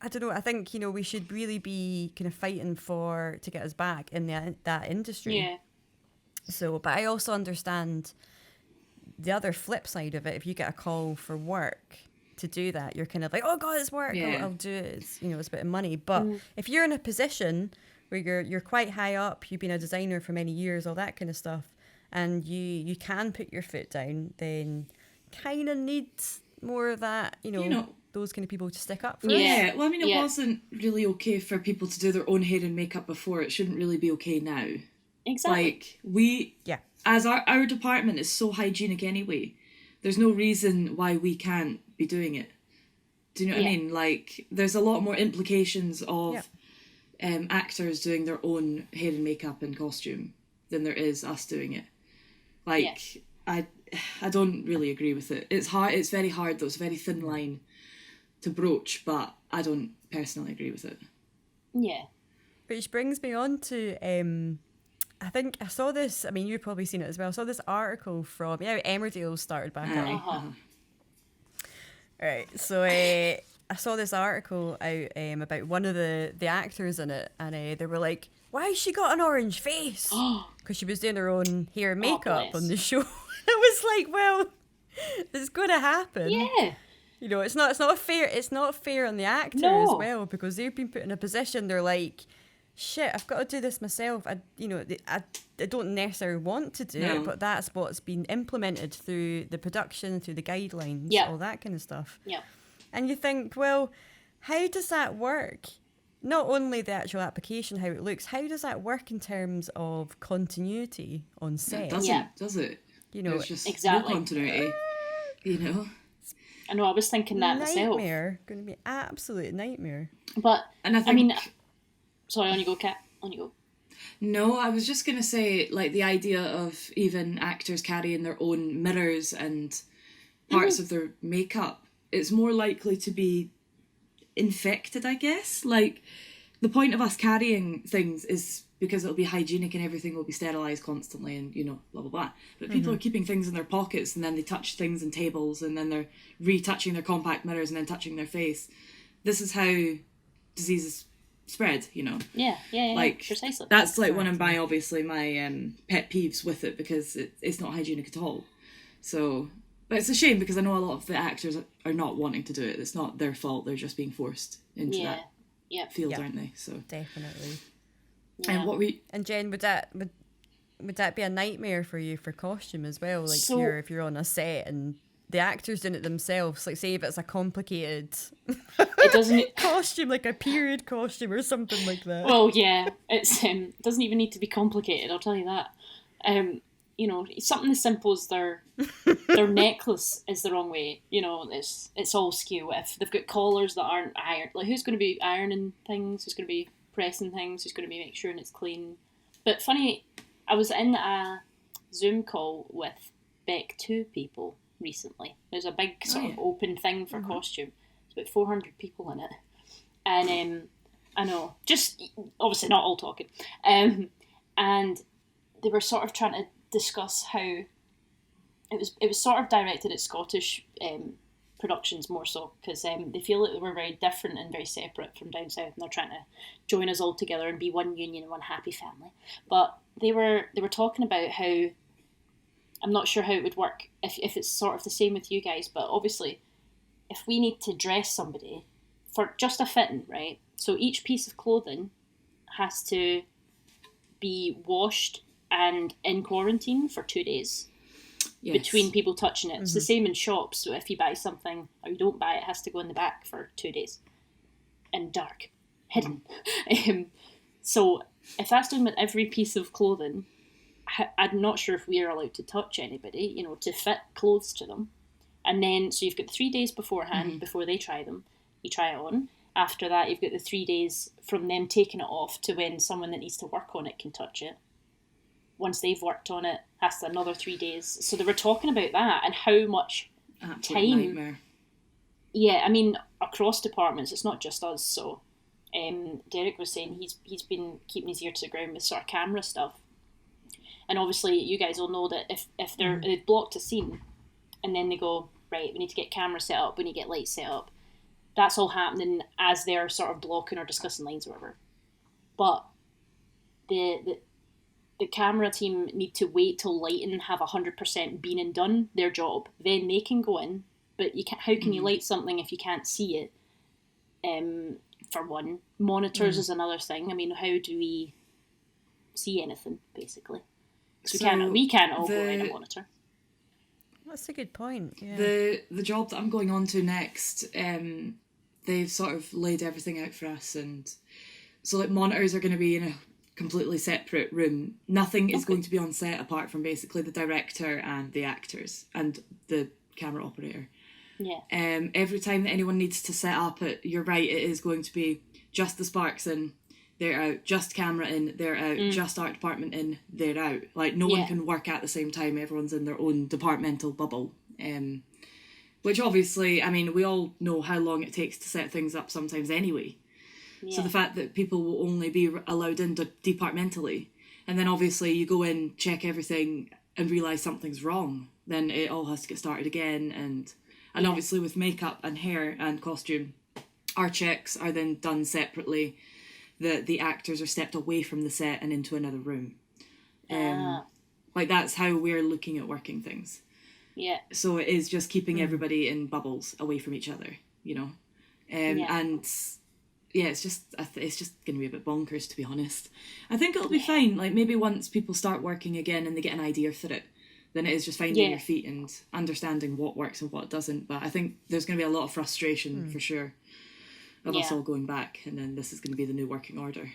we should really be kind of fighting to get us back in that industry. Yeah. So, but I also understand the other flip side of it. If you get a call for work to do that, you're kind of like, oh god, it's work. Yeah. I'll do it. It's a bit of money. But if you're in a position where you're quite high up, you've been a designer for many years, all that kind of stuff, and you can put your foot down, then kind of need more of that. Those kind of people to stick up for. Yeah. Well, I mean, it wasn't really okay for people to do their own hair and makeup before. It shouldn't really be okay now. Exactly. Like, as our department is so hygienic anyway, there's no reason why we can't be doing it. Do you know what I mean? Like, there's a lot more implications of actors doing their own hair and makeup and costume than there is us doing it. Like, I don't really agree with it. It's hard. It's very hard, though. It's a very thin line to broach, but I don't personally agree with it. Yeah. Which brings me on to... I think I saw this, I mean, you've probably seen it as well. I saw this article from, Emmerdale started back up. Right, so I saw this article out about one of the actors in it, and they were like, why has she got an orange face? Because she was doing her own hair and makeup on the show. I was like, well, it's going to happen. Yeah. It's not fair on the actor as well, because they've been put in a position, they're like, shit, I've got to do this myself. I don't necessarily want to do it, but that's what's been implemented through the production, through the guidelines, all that kind of stuff. Yeah. And you think, well, how does that work? Not only the actual application, how it looks, how does that work in terms of continuity on set? It doesn't, does it? There's just no continuity, I know, I was thinking that myself. Nightmare. Going to be absolute nightmare. But, and I mean... Sorry, on you go, Kat. On you go. No, I was just going to say, like, the idea of even actors carrying their own mirrors and parts of their makeup, it's more likely to be infected, I guess. Like, the point of us carrying things is because it'll be hygienic and everything will be sterilised constantly and, blah, blah, blah. But people are keeping things in their pockets and then they touch things and tables and then they're retouching their compact mirrors and then touching their face. This is how diseases spread, Yeah, like precisely. That's like one of my pet peeves with it, because it's not hygienic at all. So, but it's a shame because I know a lot of the actors are not wanting to do it. It's not their fault. They're just being forced into that field, aren't they? So definitely. And and Jen, would that be a nightmare for you for costume as well? Like, if you're on a set and the actors doing it themselves, like say if it's a complicated it doesn't costume, like a period costume or something like that. Well, yeah, it's doesn't even need to be complicated, I'll tell you that. Something as simple as their necklace is the wrong way. It's all skew. If they've got collars that aren't ironed, like who's going to be ironing things? Who's going to be pressing things? Who's going to be making sure it's clean? But funny, I was in a Zoom call with Beck 2 people recently. There's a big sort of open thing for costume. There's about 400 people in it, and I know, just obviously not all talking, and they were sort of trying to discuss how it was sort of directed at Scottish productions more so, because they feel that we're very different and very separate from down south, and they're trying to join us all together and be one union and one happy family. But they were talking about how, I'm not sure how it would work if it's sort of the same with you guys, but obviously if we need to dress somebody for just a fitting, right? So each piece of clothing has to be washed and in quarantine for 2 days between people touching it. It's the same in shops. So if you buy something or you don't buy it, it has to go in the back for 2 days in dark, hidden. So if that's done with every piece of clothing, I'm not sure if we're allowed to touch anybody, to fit clothes to them. And then, so you've got 3 days beforehand, before they try them, you try it on. After that, you've got the 3 days from them taking it off to when someone that needs to work on it can touch it. Once they've worked on it, has another 3 days. So they were talking about that and how much time. Nightmare. Yeah, I mean, across departments, it's not just us. So Derek was saying he's been keeping his ear to the ground with sort of camera stuff. And obviously, you guys will know that if they've blocked a scene, and then they go, right, we need to get camera set up, we need to get lights set up. That's all happening as they're sort of blocking or discussing lines or whatever. But the camera team need to wait till lighting have 100% been and done their job. Then they can go in. But how can you light something if you can't see it? For one, monitors is another thing. I mean, how do we see anything basically? So we can't all go in a monitor. That's a good point. Yeah. The job that I'm going on to next, they've sort of laid everything out for us, and so like monitors are going to be in a completely separate room. Nothing is going to be on set apart from basically the director and the actors and the camera operator. Yeah. Every time that anyone needs to set up it, you're right, it is going to be just the Sparks in, they're out, just camera in, they're out, just art department in, they're out. Like, no one can work at the same time, everyone's in their own departmental bubble. Which obviously, I mean, we all know how long it takes to set things up sometimes anyway. Yeah. So the fact that people will only be allowed in departmentally, and then obviously you go in, check everything, and realise something's wrong, then it all has to get started again. And obviously with makeup and hair and costume, our checks are then done separately. The actors are stepped away from the set and into another room. Like, that's how we're looking at working things. Yeah. So it is just keeping everybody in bubbles away from each other, you know. And yeah, it's just going to be a bit bonkers, to be honest. I think it'll be fine. Like, maybe once people start working again and they get an idea for it, then it is just finding your feet and understanding what works and what doesn't. But I think there's going to be a lot of frustration for sure of us all going back, and then this is going to be the new working order.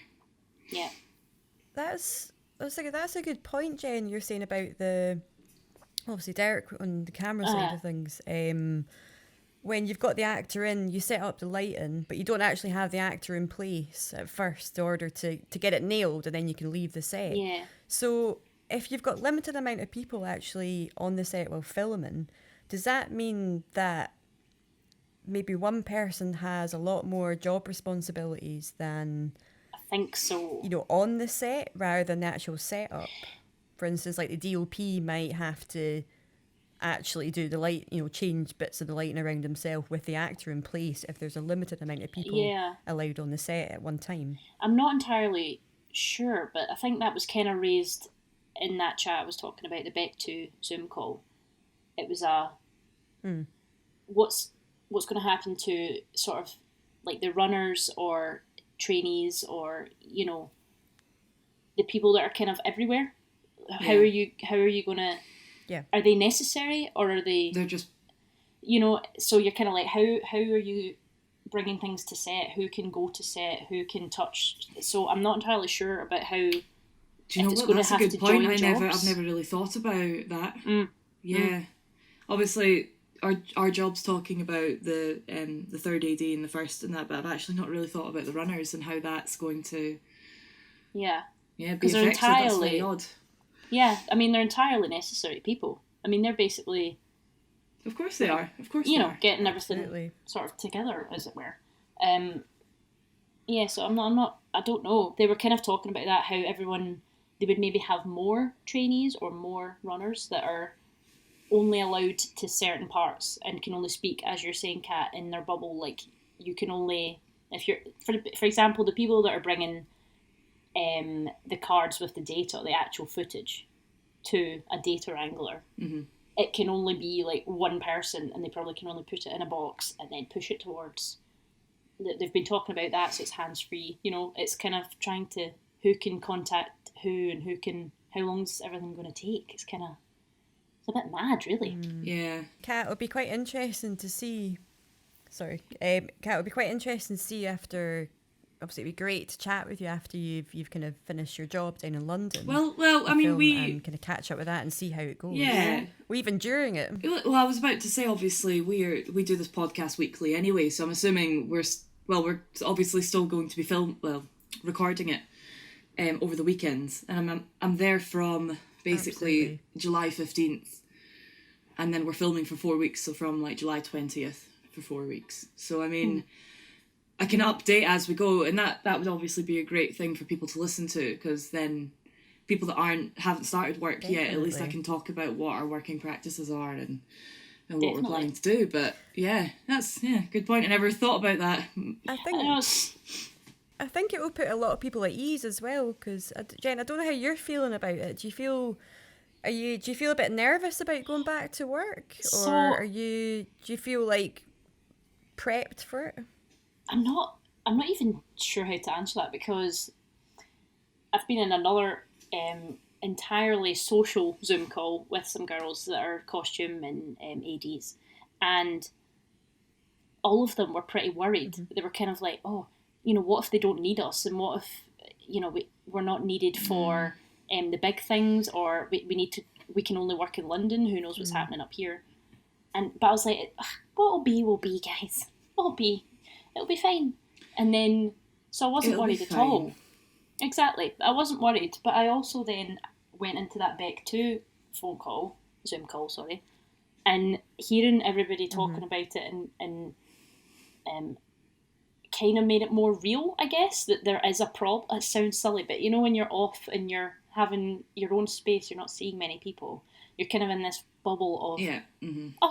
Yeah. That's a good point, Jen, you're saying about the, obviously Derek on the camera side of things. when you've got the actor in, you set up the lighting, but you don't actually have the actor in place at first in order to get it nailed, and then you can leave the set. Yeah. So if you've got limited amount of people actually on the set while filming, does that mean that maybe one person has a lot more job responsibilities than... I think so. You know, on the set rather than the actual setup? For instance, like the DOP might have to actually do the light, you know, change bits of the lighting around himself with the actor in place if there's a limited amount of people allowed on the set at one time. I'm not entirely sure, but I think that was kind of raised in that chat I was talking about, the Beck 2 Zoom call. It was what's going to happen to sort of like the runners or trainees or, you know, the people that are kind of everywhere. How are you going to... Yeah. Are they necessary, or are they... They're just... You know, so you're kind of like, how are you bringing things to set? Who can go to set? Who can touch? So I'm not entirely sure about how... Do you know what? That's a good point. I've never really thought about that. Yeah. Obviously, our job's talking about the third AD and the first and that, but I've actually not really thought about the runners and how that's going to... Yeah. Yeah, be affected. That's very odd. Yeah, I mean, they're entirely necessary people. I mean, they're basically... Of course they are. Of course they are. Getting everything sort of together, as it were. Yeah, so I don't know. They were kind of talking about that, how everyone, they would maybe have more trainees or more runners that are only allowed to certain parts and can only speak, as you're saying, Kat, in their bubble. Like, you can only... If you're, for example, the people that are bringing... the cards with the data, the actual footage, to a data wrangler, it can only be like one person, and they probably can only put it in a box and then push it towards. They've been talking about that, so it's hands-free. You know, it's kind of trying to who can contact who and who can. How long is everything going to take? It's kind of a bit mad, really. Yeah, Kat, it would be quite interesting to see. Kat, it would be quite interesting to see after. Obviously, it'd be great to chat with you after you've kind of finished your job down in London. Well, I mean, and kind of catch up with that and see how it goes. Yeah. Well, even during it. Well, I was about to say, obviously, we do this podcast weekly anyway, so I'm assuming we're obviously still going to be recording it over the weekends, and I'm there from basically July 15th, and then we're filming for 4 weeks, so from like July 20th for 4 weeks. So I mean. I can update as we go, and that would obviously be a great thing for people to listen to, because then people that haven't started work yet, at least I can talk about what our working practices are and what we're planning to do. But that's good point. I never thought about that. I think it will put a lot of people at ease as well, because Jen, I don't know how you're feeling about it. Do you feel a bit nervous about going back to work, or do you feel like prepped for it? I'm not even sure how to answer that, because I've been in another entirely social Zoom call with some girls that are costume and ADs, and all of them were pretty worried. Mm-hmm. They were kind of like, oh, you know, what if they don't need us, and what if, you know, we're not needed for the big things, or we can only work in London, who knows what's happening up here. But I was like, what'll be will be, guys. What'll be, it'll be fine. And then, so I wasn't worried at all. Exactly, I wasn't worried, but I also then went into that Beck 2 Zoom call, and hearing everybody talking about it and kind of made it more real, I guess, that there is a problem. It sounds silly, but you know, when you're off and you're having your own space, you're not seeing many people, you're kind of in this bubble of,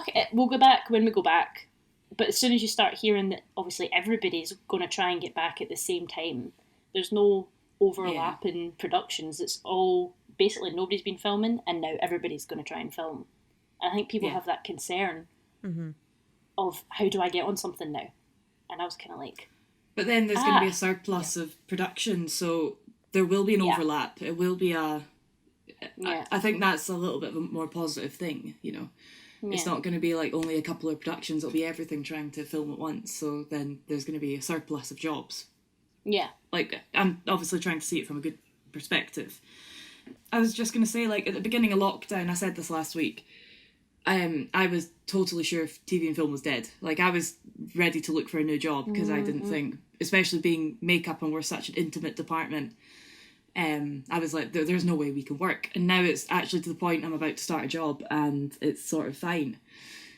okay, we'll go back when we go back. But as soon as you start hearing that obviously everybody's going to try and get back at the same time, there's no overlap in productions. It's all, basically nobody's been filming and now everybody's going to try and film. And I think people have that concern of, how do I get on something now? And I was kind of like... But then there's going to be a surplus of production, so there will be an overlap. It will be a... I think that's a little bit of a more positive thing, you know. Yeah. It's not going to be like only a couple of productions. It'll be everything trying to film at once. So then there's going to be a surplus of jobs. Yeah. Like, I'm obviously trying to see it from a good perspective. I was just going to say, like, at the beginning of lockdown, I said this last week, I was totally sure TV and film was dead. Like, I was ready to look for a new job because I didn't think, especially being makeup and we're such an intimate department, I was like, there's no way we can work. And now it's actually to the point I'm about to start a job and it's sort of fine.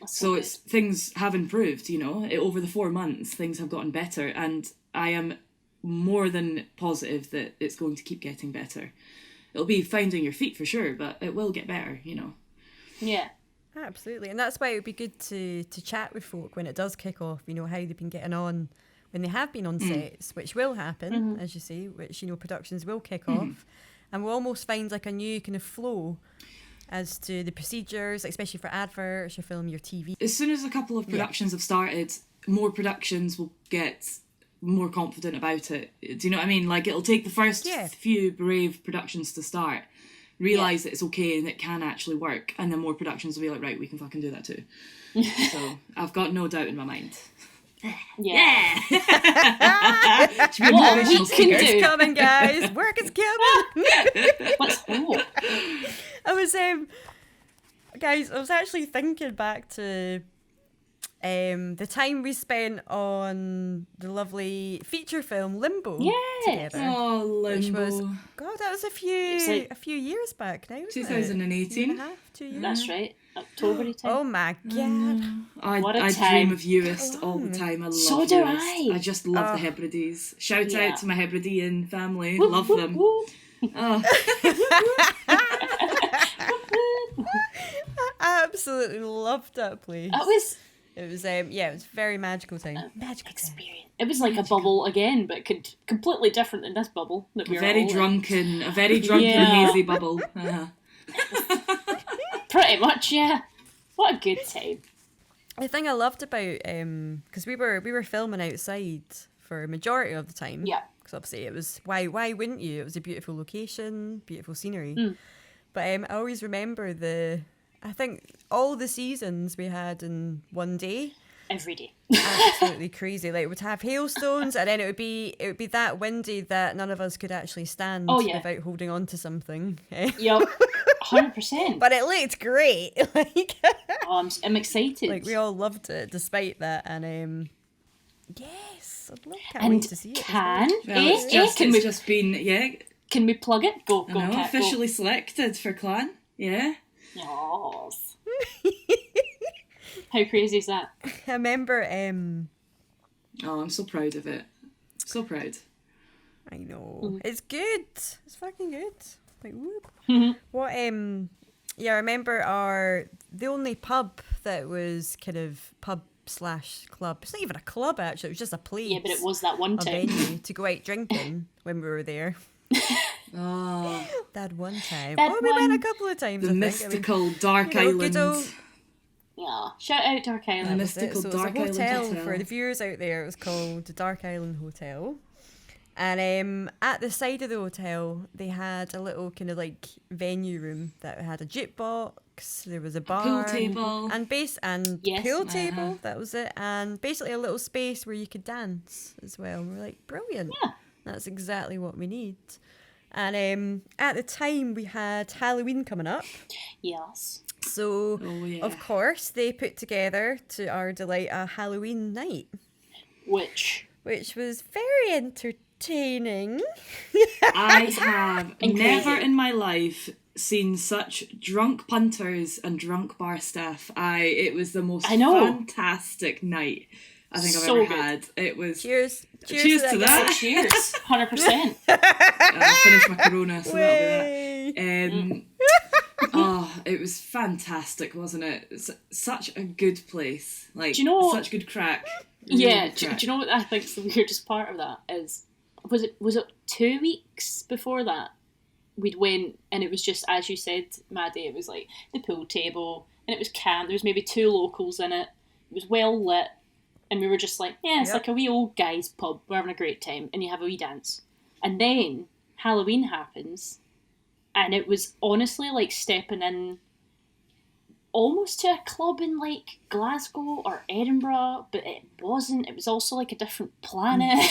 So it's things have improved, you know. Over the 4 months, things have gotten better, and I am more than positive that it's going to keep getting better. It'll be finding your feet for sure, but it will get better, you know. Yeah. Absolutely, and that's why it would be good to chat with folk when it does kick off, you know, how they've been getting on when they have been on sets, which will happen, as you say, which, you know, productions will kick off, and we'll almost find like a new kind of flow as to the procedures, especially for adverts, your film, your TV. As soon as a couple of productions have started, more productions will get more confident about it. Do you know what I mean? Like, it'll take the first few brave productions to start, realise that it's okay and it can actually work, and then more productions will be like, right, we can fucking do that too. So I've got no doubt in my mind. Yeah. Should be what we can do. It's coming, guys. Work is coming. Let's hope. I was guys, I was actually thinking back to the time we spent on the lovely feature film Limbo together. Oh, Limbo. Which was, God, that was a few years back now, wasn't 2018. it? 2 years. That's right. October time. Oh my God. I dream of Uist all the time. I love so do I just love the Hebrides. Shout out to my Hebridean family. Love them. I absolutely loved that place. It was it was very magical time. Magical experience. Time. It was like a bubble again, but completely different than this bubble that we were a very drunken, hazy bubble. Pretty much, yeah. What a good time. The thing I loved about because we were filming outside for a majority of the time. Yeah. Because obviously it was why wouldn't you? It was a beautiful location, beautiful scenery. But I always remember I think all the seasons we had in one day. Every day. Absolutely crazy. Like, it would have hailstones, and then it would be that windy that none of us could actually stand without holding on to something. Yep, 100%. But it looked great. Like, I'm excited. Like, we all loved it despite that, and yes, can't wait to see it. Can we plug it? Go, Kat, officially selected for Clan. Yeah. Yes. How crazy is that? I remember. I'm so proud of it. So proud. I know. It's good. It's fucking good. Like, whoop. What? Yeah, I remember the only pub that was kind of pub/club. It's not even a club actually. It was just a place. Yeah, but it was that one time. Venue to go out drinking when we were there. Oh, that one time. We went a couple of times. The mystical Dark Island. Yeah, shout out Dark Island. The mystical Dark Island hotel. For the viewers out there, it was called the Dark Island Hotel. And at the side of the hotel, they had a little kind of like venue room that had a jukebox. There was a bar, pool table, and pool table. That was it, and basically a little space where you could dance as well. And we're like, brilliant. Yeah. That's exactly what we need. And at the time, we had Halloween coming up. Yes. So, of course, they put together, to our delight, a Halloween night. Which was very entertaining. I have never in my life seen such drunk punters and drunk bar staff. It was the most fantastic night I think I've ever had. It was... Cheers to that. Cheers. 100%. I'll finish my Corona, so that'll be that. It was fantastic, wasn't it? It's such a good place. Like, do you know, such good crack. Really good crack. Do you know what I think's the weirdest part of that is? Was it 2 weeks before that we'd went, and it was just, as you said, Maddy, it was like the pool table, and it was camp. There was maybe 2 locals in it. It was well lit. And we were just like, it's like a wee old guy's pub. We're having a great time. And you have a wee dance. And then Halloween happens. And it was honestly like stepping in almost to a club in like Glasgow or Edinburgh. But it wasn't. It was also like a different planet.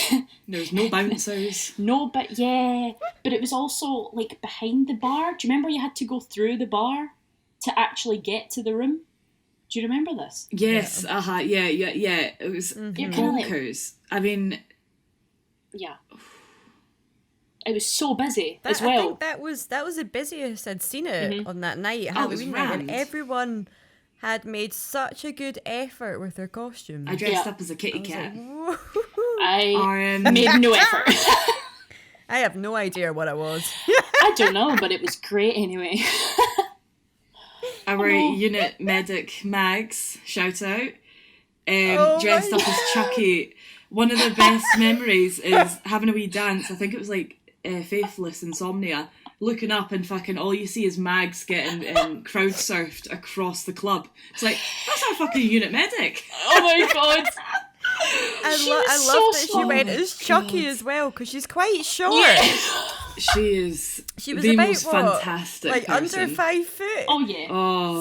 There was no bouncers. But it was also like behind the bar. Do you remember you had to go through the bar to actually get to the room? Do you remember this? Yes, yeah. It was bonkers. I mean... Yeah. It was so busy as well. I think that was the busiest I'd seen it on that night, Halloween night, and everyone had made such a good effort with their costumes. I dressed up as a kitty cat. Like, I made no effort. I have no idea what I was. I don't know, but it was great anyway. Our unit medic, Mags, shout out, dressed up as Chucky. One of the best memories is having a wee dance. I think it was like Faithless Insomnia. Looking up and fucking all you see is Mags getting crowd surfed across the club. It's like, that's our fucking unit medic. Oh my god. I love that she went as Chucky as well, because she's quite short. Yeah. She was the about, most fantastic like person. under 5 foot. Oh yeah.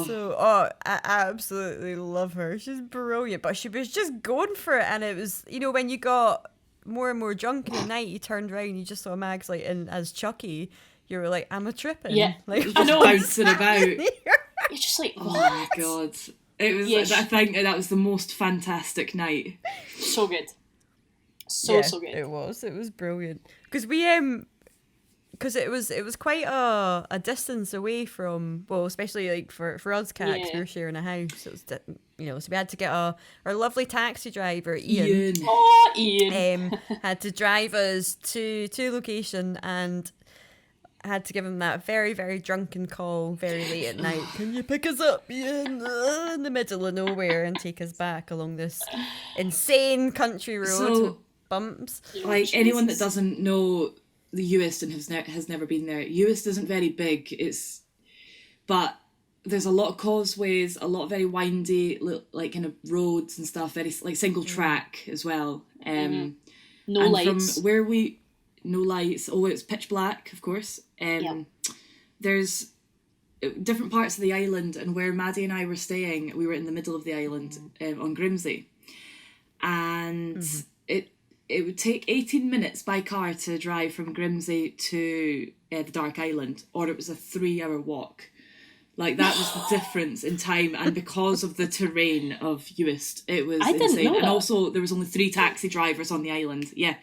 So I absolutely love her. She's brilliant. But she was just going for it, and it was, you know, when you got more and more drunk in the night, you turned around, you just saw Mags like in as Chucky. You were like, I'm a tripping. Yeah, like just bouncing about. You're just like, what? Oh my god. It was. Yeah, I think that was the most fantastic night. So good. So good. It was brilliant. Because we because it was quite a distance away from, well, especially like for us cats, we were sharing a house. It was, you know, so we had to get our lovely taxi driver Ian. Oh, Ian. Had to drive us to location, and had to give him that very, very drunken call very late at night. Can you pick us up, Ian, in the middle of nowhere, and take us back along this insane country road with bumps? Like, anyone that doesn't know the Euston has never been there. Euston isn't very big. But there's a lot of causeways, a lot of very windy, like kind of roads and stuff. Very like single track as well. No lights. From where no lights. Oh, it's pitch black, of course. There's different parts of the island, and where Maddy and I were staying, we were in the middle of the island on Grimsby, and it would take 18 minutes by car to drive from Grimsby to the Dark Island, or it was a 3-hour walk. Like, that was the difference in time, and because of the terrain of Eust, it was insane. And also, there was only 3 taxi drivers on the island. Yeah,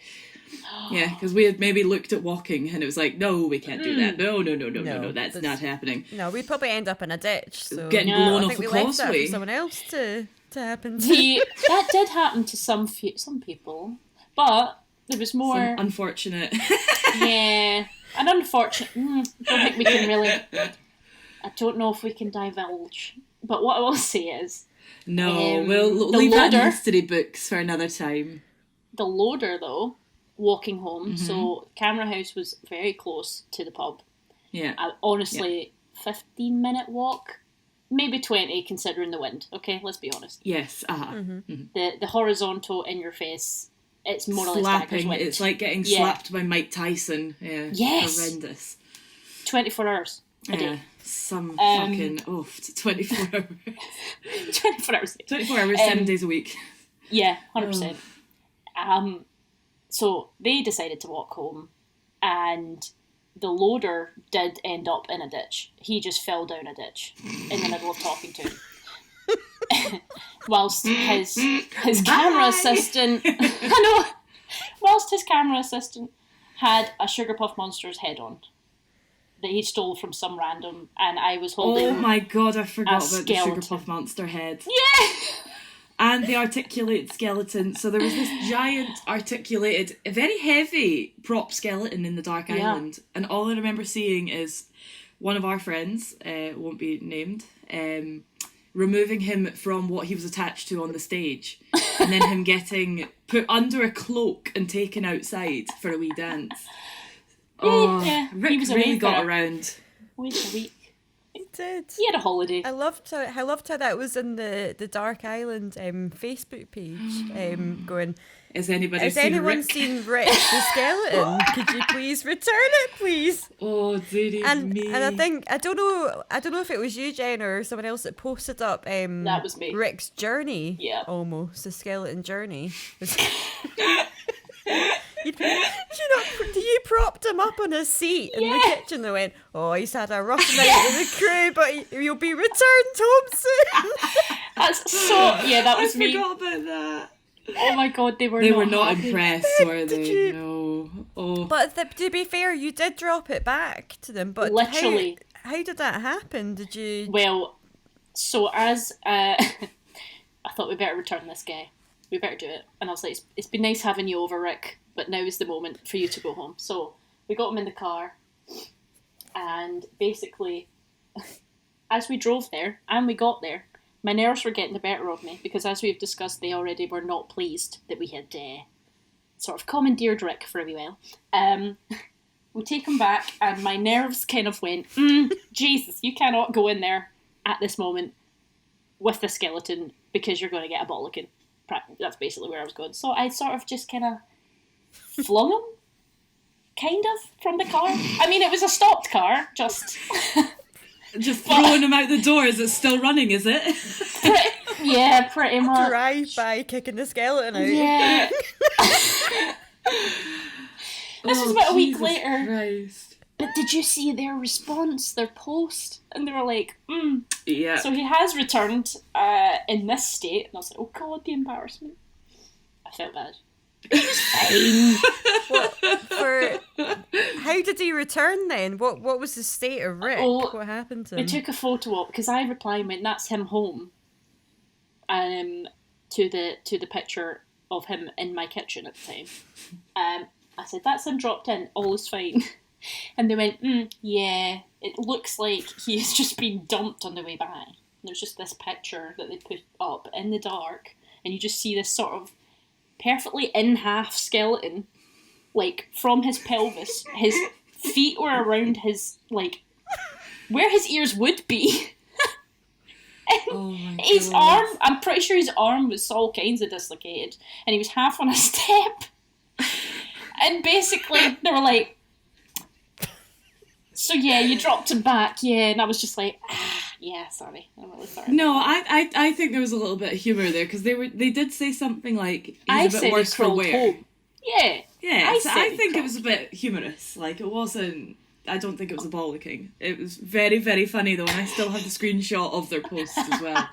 because we had maybe looked at walking, and it was like, no, we can't do that. No, that's not happening. No, we'd probably end up in a ditch. So getting blown off a causeway. Left that for someone else to happen to. That did happen to some people. But there was more... Some unfortunate. Yeah. An unfortunate... I don't think we can really... I don't know if we can divulge. But what I will say is... No, we'll leave that in history books for another time. The loader, though, walking home, so Camera House was very close to the pub. Yeah. Honestly, 15-minute walk. Maybe 20, considering the wind. Okay, let's be honest. Yes. The horizontal in your face... It's more or less slapping. It's like getting slapped by Mike Tyson. Yeah. Yes. Horrendous. 24 hours a day. Some fucking 24 hours. 24 hours. 24 hours, 7 days a week. Yeah, 100%. So they decided to walk home, and the loader did end up in a ditch. He just fell down a ditch in the middle of talking to him. Whilst his camera assistant, whilst his camera assistant had a Sugar Puff Monster's head on that he stole from some random, and I was holding. Oh my god, I forgot about the Sugar Puff Monster head. Yeah. And the articulated skeleton. So there was this giant articulated, very heavy prop skeleton in the Dark Island, and all I remember seeing is one of our friends, won't be named, removing him from what he was attached to on the stage, and then him getting put under a cloak and taken outside for a wee dance. Rick he was really got around. Wait a week. He did. He had a holiday. I loved how that was in the Dark Island Facebook page. Going, Has anyone seen Rick the skeleton? Could you please return it, please? Oh, dearie me. And I don't know if it was you, Jen, or someone else that posted up. That was me. Rick's journey. Yeah. Almost the skeleton journey. You propped him up on a seat in the kitchen. They went, he's had a rough night with the crew, but he'll be returned home soon. That's so... Yeah, that was me. I forgot about that. Oh my god, they were not happy. Impressed, were they? No. Oh. But to be fair, you did drop it back to them. But literally, how did that happen? Did you? Well, so as I thought we better return this guy. We better do it. And I was like, it's been nice having you over, Rick, but now is the moment for you to go home. So we got him in the car, and basically, as we drove there and we got there, my nerves were getting the better of me because, as we've discussed, they already were not pleased that we had sort of commandeered Rick for a wee while. We take him back, and my nerves kind of went, Jesus, you cannot go in there at this moment with the skeleton because you're going to get a bollocking. That's basically where I was going. So I sort of just kind of flung him, kind of, from the car. I mean, it was a stopped car, just... Just throwing him out the door. Is it still running, is it? Pretty much. Drive by kicking the skeleton out. Yeah. This was about a week later. Christ. But did you see their response, their post? And they were like, Yeah. So he has returned in this state. And I was like, oh god, the embarrassment. I felt bad. Fine. How did he return then? What was the state of Rick? What happened to him? We took a photo of, because I replied and went, that's him home. To the picture of him in my kitchen at the time. I said, that's him dropped in, all is fine. And they went, yeah, it looks like he's just been dumped on the way back. And there's just this picture that they put up in the dark, and you just see this sort of perfectly in half skeleton, like, from his pelvis. His feet were around his, like, where his ears would be. And his arm, I'm pretty sure his arm was all kinds of dislocated, and he was half on a step. And basically, they were like, so yeah, you dropped him back, yeah, and I was just like, yeah, sorry, I'm really sorry. No, I think there was a little bit of humour there, because they did say something like, he's a bit worse for wear. Home. Yeah. Yeah, I think it was a bit humorous. Like, it wasn't, I don't think it was a bollocking. It was very, very funny though, and I still have the screenshot of their post as well.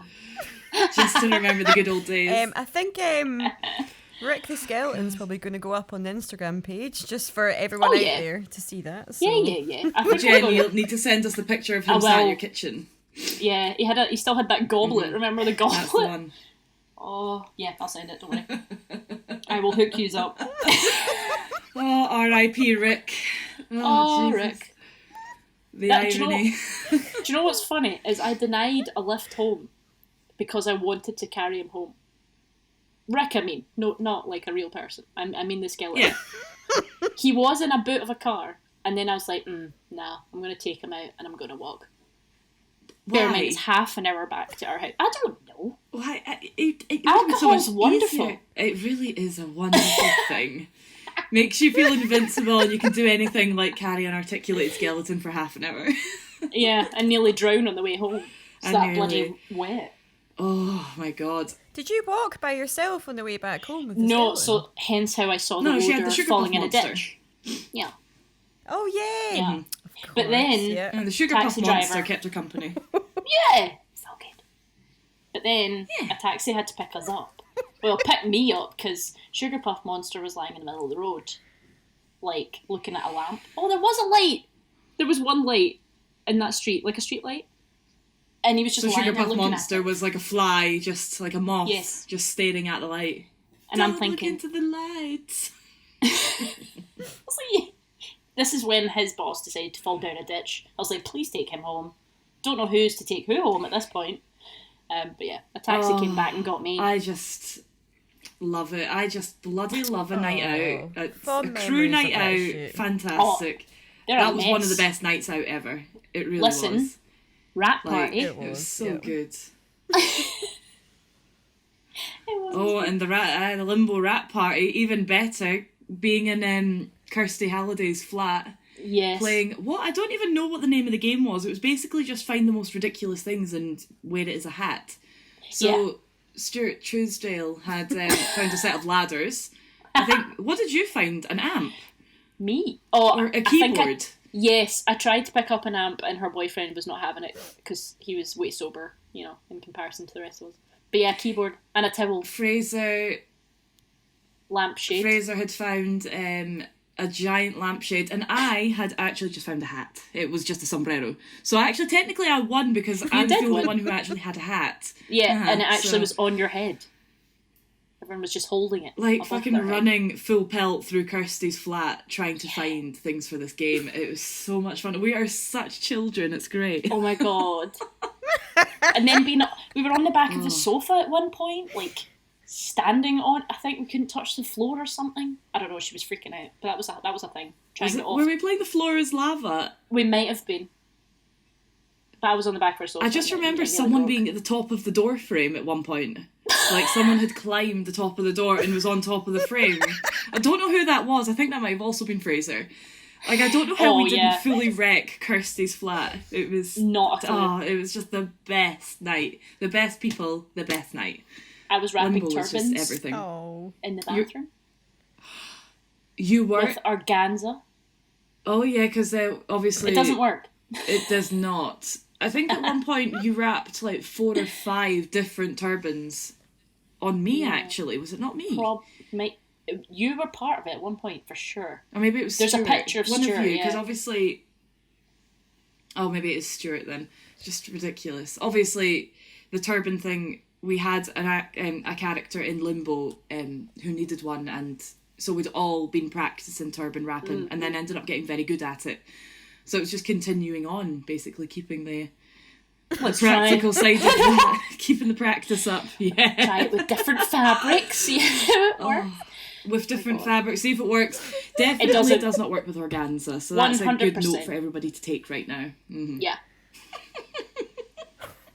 Just to remember the good old days. I think Rick the Skeleton's probably going to go up on the Instagram page just for everyone out there to see that. So. Yeah. I think Jen, you'll need to send us the picture of him sat in your kitchen. Yeah, he still had that goblet. Mm-hmm. Remember the goblet? That's the one. Oh, yeah, I'll send it, don't worry. I will hook yous up. Oh, R.I.P. Rick. Oh, Rick. The irony. Do you know what's funny? Is I denied a lift home because I wanted to carry him home. Rick, I mean. No, not like a real person. I mean the skeleton. Yeah. He was in a boot of a car, and then I was like, nah, I'm going to take him out and I'm going to walk. Bear in mind, it's half an hour back to our house. I don't know. Why? Alcohol's wonderful. Easier. It really is a wonderful thing. Makes you feel invincible, and you can do anything like carry an articulated skeleton for half an hour. Yeah, and nearly drown on the way home. It's that bloody wet. Oh my god. Did you walk by yourself on the way back home with the skeleton? So hence how I saw the loader falling in a ditch. Yeah. Oh, yeah. Yeah. But then, and the Sugar Puff monster kept her company. Yeah, so good. But then a taxi had to pick us up. Well, pick me up because Sugar Puff monster was lying in the middle of the road, like looking at a lamp. Oh, there was a light. There was one light in that street, like a street light, and he was just. So Sugar Puff monster was like a fly, just like a moth, just staring at the light. And I'm thinking, look into the lights. This is when his boss decided to fall down a ditch. I was like, please take him home. Don't know who's to take who home at this point. But yeah, a taxi came back and got me. I just love it. I just bloody love a night out. A crew night out. Fantastic. That was one of the best nights out ever. It really was. Rat party. It was so good. And the Limbo Rat Party, even better, being in Kirsty Halliday's flat. Yes. Playing what I don't even know what the name of the game was. It was basically just find the most ridiculous things and wear it as a hat. So Stuart Truesdale had found a set of ladders. I think. What did you find? An amp? Me? Or a keyboard? Yes, I tried to pick up an amp and her boyfriend was not having it because he was way sober in comparison to the rest of us. But yeah, keyboard and a towel. Fraser had found a giant lampshade, and I had actually just found a hat. It was just a sombrero. So actually, technically, I won because I was the only one who actually had a hat. Yeah, and it actually was on your head. Everyone was just holding it. Like fucking running full pelt through Kirsty's flat trying to find things for this game. It was so much fun. We are such children. It's great. Oh my god. And then we were on the back of the sofa at one point, like standing on. I think we couldn't touch the floor or something. I don't know. She was freaking out, but that was a thing. Were we playing the floor is lava? We might have been. But I was on the back of her sofa. I just remember someone being at the top of the door frame at one point. Like someone had climbed the top of the door and was on top of the frame. I don't know who that was. I think that might have also been Fraser. Like, I don't know how we didn't fully wreck Kirsty's flat. It was not a clue. It was just the best night. The best people, the best night. I was wrapping Limbo turbans was just everything. In the bathroom. You were? With organza. Oh yeah, because obviously... It doesn't work. It does not. I think at one point you wrapped like 4 or 5 different turbans on me, actually. Was it not me? You were part of it at one point, for sure. Or maybe it was There's Stuart. a picture of one Stuart, of you, because obviously... Oh, maybe it is Stuart then. Just ridiculous. Obviously, the turban thing, we had a character in Limbo who needed one, and so we'd all been practicing turban wrapping, and then ended up getting very good at it. So it was just continuing on, basically keeping the practical side of it, keeping the practice up. Yeah. Try it with different fabrics, see if it works. With different fabrics, see if it works. Definitely it does not work with organza, so that's 100%. A good note for everybody to take right now. Mm-hmm. Yeah.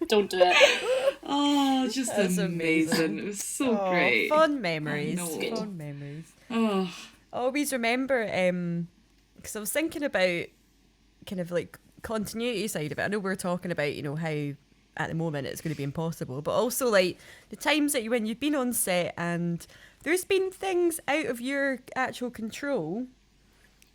Don't do it. Oh, just amazing. It was so great. Fun memories. Fun memories. Oh. I always remember, because I was thinking about kind of like continuity side of it. I know we're talking about, how at the moment it's going to be impossible, but also like the times that when you've been on set and there's been things out of your actual control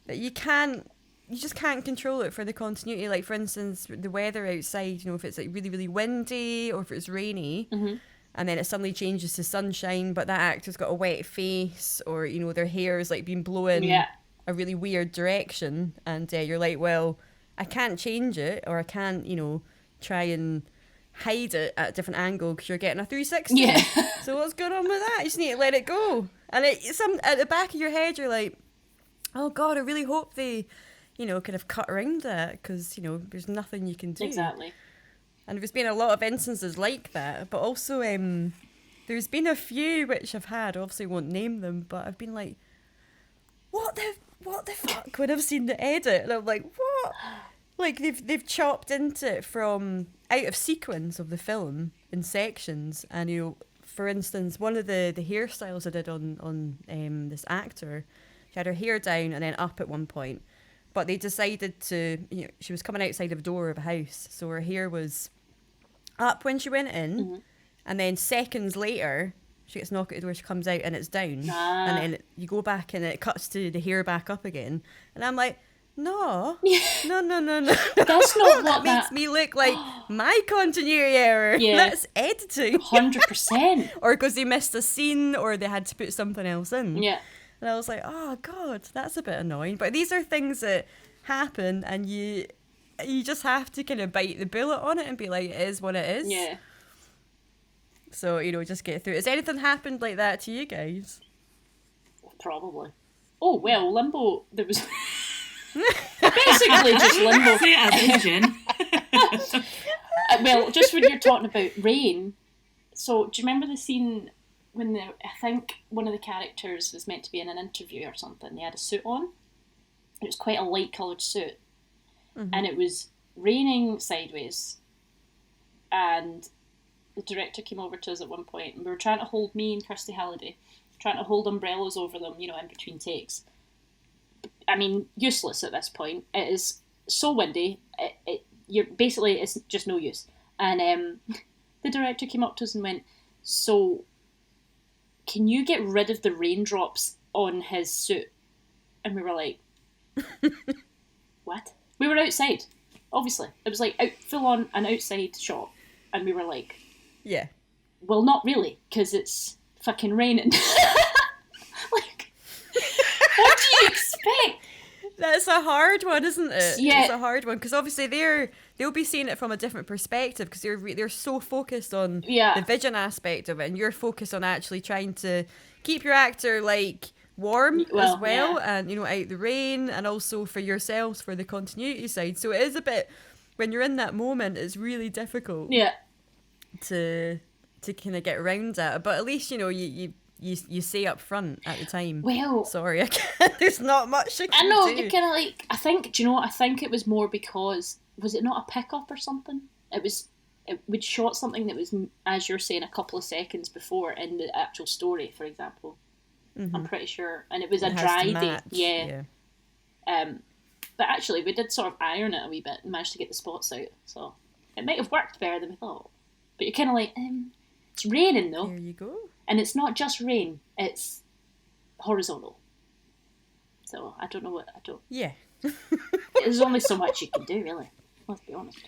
that you just can't control it for the continuity. Like, for instance, the weather outside, if it's like really, really windy or if it's rainy, and then it suddenly changes to sunshine, but that actor's got a wet face, or, their hair is like being blown a really weird direction, and you're like, well, I can't change it, or I can't, try and hide it at a different angle because you're getting a 360. Yeah. So what's going on with that? You just need to let it go. And at the back of your head, you're like, oh God, I really hope they, kind of cut around that, because, there's nothing you can do. Exactly. And there's been a lot of instances like that, but also there's been a few which I've had, obviously won't name them, but I've been like, what the fuck, when I've seen the edit, and I'm like, what? Like, they've chopped into it from out of sequence of the film in sections, and for instance, one of the hairstyles I did on this actor, she had her hair down and then up at one point, but they decided to, she was coming outside of a door of a house, so her hair was up when she went in, and then seconds later she gets knocked at the door, she comes out and it's down, and then you go back and it cuts to the hair back up again, and I'm like, no. That's not what makes me look like my continuity error. Yeah. That's editing. 100%. Or because they missed a scene, or they had to put something else in. Yeah. And I was like, oh God, that's a bit annoying. But these are things that happen, and you just have to kind of bite the bullet on it and be like, it is what it is. Yeah. So, just get through it. Has anything happened like that to you guys? Probably. Oh, well, Limbo, there was... Basically just Limbo. Say it as Jen. Well, just when you're talking about rain, so do you remember the scene when I think one of the characters was meant to be in an interview or something? They had a suit on. It was quite a light coloured suit, and it was raining sideways, and the director came over to us at one point, and we were trying to hold, me and Kirsty Halliday, trying to hold umbrellas over them, in between takes. I mean, useless at this point. It is so windy. It's just no use. And the director came up to us and went, so can you get rid of the raindrops on his suit? And we were like, what? We were outside, obviously. It was like full on an outside shot. And we were like, yeah. Well, not really, because it's fucking raining. Like, what do you expect? That's a hard one, isn't it? Yeah. It's a hard one, because obviously they'll be seeing it from a different perspective, because they're so focused on the vision aspect of it, and you're focused on actually trying to keep your actor, like, warm as well, and, you know, out the rain, and also for yourselves for the continuity side. So it is a bit, when you're in that moment, it's really difficult to kind of get around that. But at least, you know, you say up front at the time, well, sorry, I can't, there's not much I can know, do. you kind of like, I think, do you know what, I think it was more because, was it not a pickup or something? We'd shot something that was, as you're saying, a couple of seconds before in the actual story, for example. Mm-hmm. I'm pretty sure. And it was a dry day. Yeah. But actually, we did sort of iron it a wee bit and managed to get the spots out. So it might have worked better than we thought. But you're kind of like, it's raining though. There you go. And it's not just rain, it's horizontal. So I don't know what, Yeah. There's only so much you can do, really. Let's be honest.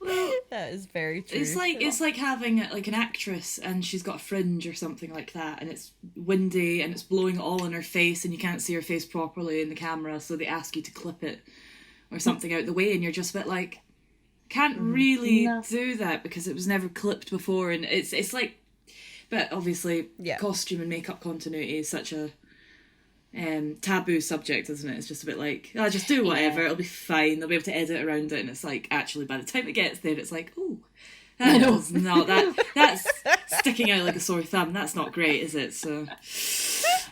Well, that is very true. It's like having like an actress and she's got a fringe or something like that, and it's windy and it's blowing all in her face and you can't see her face properly in the camera, so they ask you to clip it or something out the way, and you're just a bit like, can't really do that because it was never clipped before, and it's like, but obviously costume and makeup continuity is such a taboo subject, isn't it? It's just a bit like, just do whatever, it'll be fine, they'll be able to edit around it, and it's like, actually by the time it gets there, it's like, oh, that's sticking out like a sore thumb, that's not great, is it? So